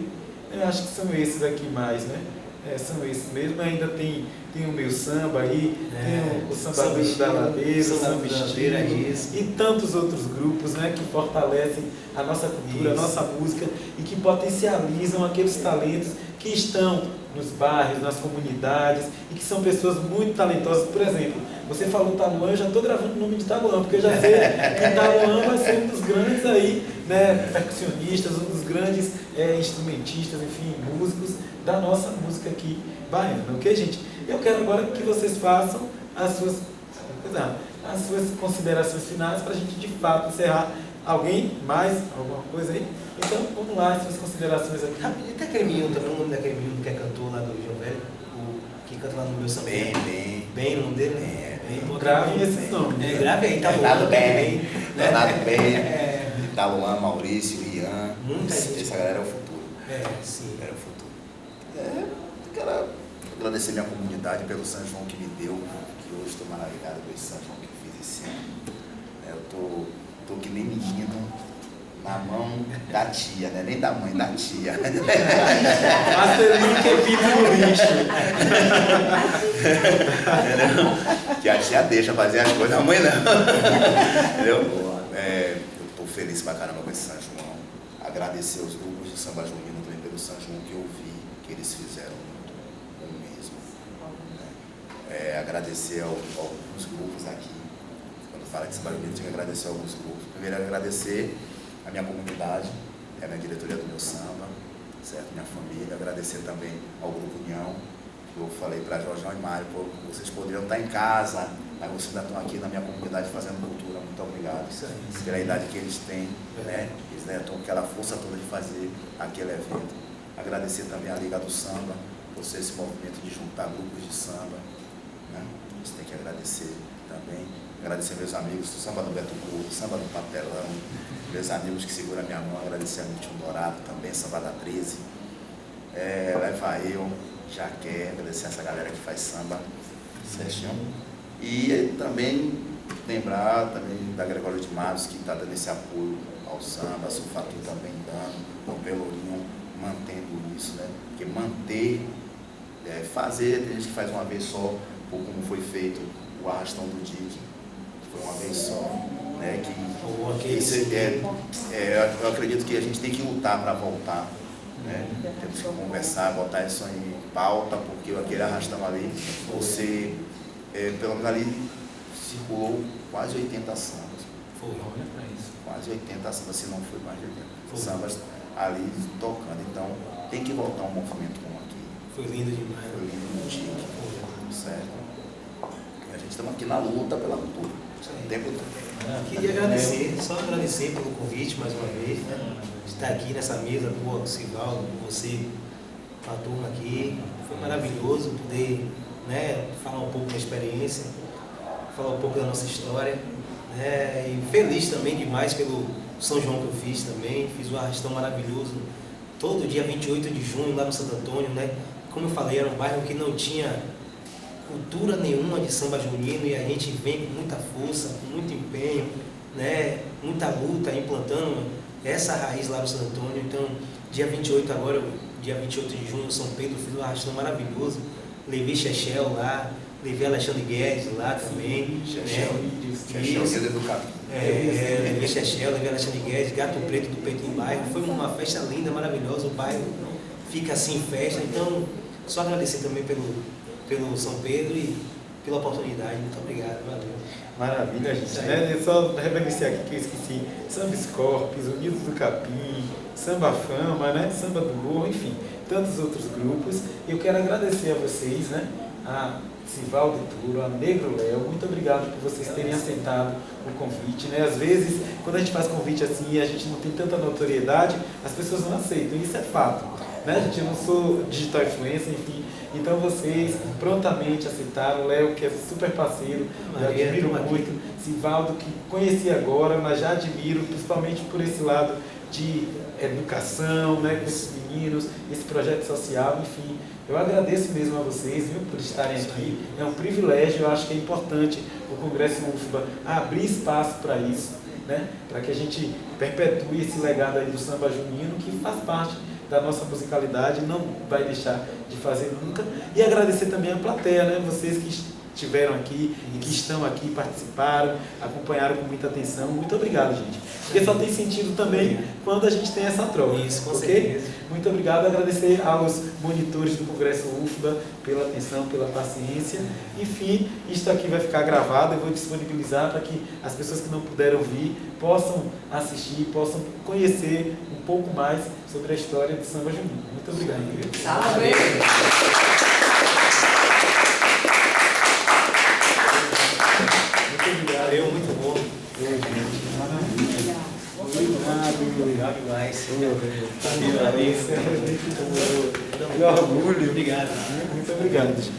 Eu acho que são esses aqui mais, né? São esses mesmo. Ainda tem o meu samba aí, tem o Sambadores da Ladeira, o Samba Estilo, e tantos outros grupos, né, que fortalecem a nossa cultura, a nossa música e que potencializam aqueles talentos que estão nos bairros, nas comunidades e que são pessoas muito talentosas. Por exemplo, você falou Taluan, eu já estou gravando o nome de Taluan, porque eu já sei que Taluan vai ser um dos grandes aí, né, percussionistas, um dos grandes instrumentistas, enfim, músicos da nossa música aqui baiana, ok, gente? Eu quero agora que vocês façam as suas considerações finais para a gente de fato encerrar. Alguém mais? Alguma coisa aí? Então, vamos lá, as suas considerações aqui. Rapidinho, tem aquele menino também, o nome daquele menino que é cantor lá do João Velho, que canta lá no meu samba. Bem, o nome dele? Gravem esses nomes. Grave aí, tá bom. Leonardo bem, Taluan, Maurício, Ian. Muita gente. Essa galera é o futuro. Sim. Era o futuro. Quero agradecer minha comunidade pelo São João que me deu, que hoje estou maravilhado com esse São João que eu fiz esse ano. Eu tô que nem menino na mão da tia, né? Nem da mãe, da tia. Marcelinho que é pinto no lixo. Que a tia deixa fazer as coisas, a mãe não. Entendeu? Eu tô feliz pra caramba com esse São João. Agradecer os grupos de samba junino também pelo São João que eu vi que eles fizeram o mesmo. Agradecer aos grupos aqui. Quando fala de samba junino, tinha que agradecer a alguns grupos. Primeiro, agradecer a minha comunidade, a minha diretoria do meu samba, certo? Minha família. Agradecer também ao Grupo União, que eu falei para Jorjão e Mário, vocês poderiam estar em casa, mas vocês ainda estão aqui na minha comunidade fazendo cultura. Muito obrigado. Pela idade que eles têm, né? Eles estão com aquela força toda de fazer aquele evento. Agradecer também a Liga do Samba, por ser esse movimento de juntar grupos de samba, né? A gente tem que agradecer também. Agradecer meus amigos do Samba do Beto Couto, Samba do Papelão, meus amigos que seguram a minha mão. Agradecer a Milton Dourado também, Samba da 13. Leva eu, Jaqué, agradecer essa galera que faz samba certinho. E também lembrar também da Gregório de Matos, que está dando esse apoio ao samba, a Sulfatu também dando, o Pelourinho mantendo isso, né? Porque manter, fazer, tem gente que faz uma vez só, ou como foi feito o Arrastão do Dique, foi uma vez só, né? Eu acredito que a gente tem que lutar para voltar, né? Temos que conversar, botar isso em pauta, porque aquele arrastão ali, você, pelo menos ali, circulou quase 80 sambas. Foi, olha para isso. Quase 80 sambas, se não foi mais de 80 sambas ali tocando. Então, tem que voltar um movimento como aqui. Foi lindo demais. Foi lindo no Dique, certo? E a gente estamos aqui na luta pela cultura, o tempo todo. Queria agradecer, só agradecer pelo convite mais uma vez, né? De estar aqui nessa mesa com o Sivaldo, com você, com a turma aqui. Foi maravilhoso poder, né, falar um pouco da experiência, falar um pouco da nossa história, né? E feliz também demais pelo São João que eu fiz também. Fiz um arrastão maravilhoso todo dia 28 de junho lá no Santo Antônio, né? Como eu falei, era um bairro que não tinha cultura nenhuma de samba junino e a gente vem com muita força, com muito empenho, né? Muita luta, implantando essa raiz lá no Santo Antônio. Então, dia 28 agora, dia 28 de junho, São Pedro, fiz um arrastão maravilhoso. Levei Chechel lá, levei Alexandre Guedes lá também. Chechel, líder do Capim. Levei Chechel, levei Alexandre Guedes, Gato Preto do Peito em Bairro. Foi uma festa linda, maravilhosa. O bairro fica assim em festa. Então, só agradecer também pelo São Pedro e pela oportunidade. Muito obrigado, valeu. Maravilha, gente. Né? Só reverenciar aqui que eu esqueci. Samba Scorpions, Unidos do Capim, Samba Fama, né? Samba do Morro, enfim, tantos outros grupos. Eu quero agradecer a vocês, né? A Sivaldo Turo, a Negro Léo, muito obrigado por vocês terem aceitado o convite, né? Às vezes, quando a gente faz convite assim e a gente não tem tanta notoriedade, as pessoas não aceitam, e isso é fato, né? Gente, eu não sou digital influencer, enfim, então vocês prontamente aceitaram. O Léo, que é super parceiro, eu admiro muito. Sivaldo, que conheci agora, mas já admiro, principalmente por esse lado de educação, né, com esses meninos, esse projeto social, enfim. Eu agradeço mesmo a vocês, viu, por estarem aqui. É um privilégio, eu acho que é importante o Congresso UFBA abrir espaço para isso, né, para que a gente perpetue esse legado aí do samba junino, que faz parte da nossa musicalidade, não vai deixar de fazer nunca. E agradecer também a plateia, né, vocês que estiveram aqui e que estão aqui, participaram, acompanharam com muita atenção. Muito obrigado, gente. Porque só tem sentido também quando a gente tem essa troca. Isso, com ok? certeza. Muito obrigado. Agradecer aos monitores do Congresso UFBA pela atenção, pela paciência. Enfim, isto aqui vai ficar gravado. Eu vou disponibilizar para que as pessoas que não puderam vir possam assistir, possam conhecer um pouco mais sobre a história do samba junino. Muito obrigado. Salve! Valeu, muito bom. Obrigado demais. Que orgulho. Obrigado. Muito obrigado, gente.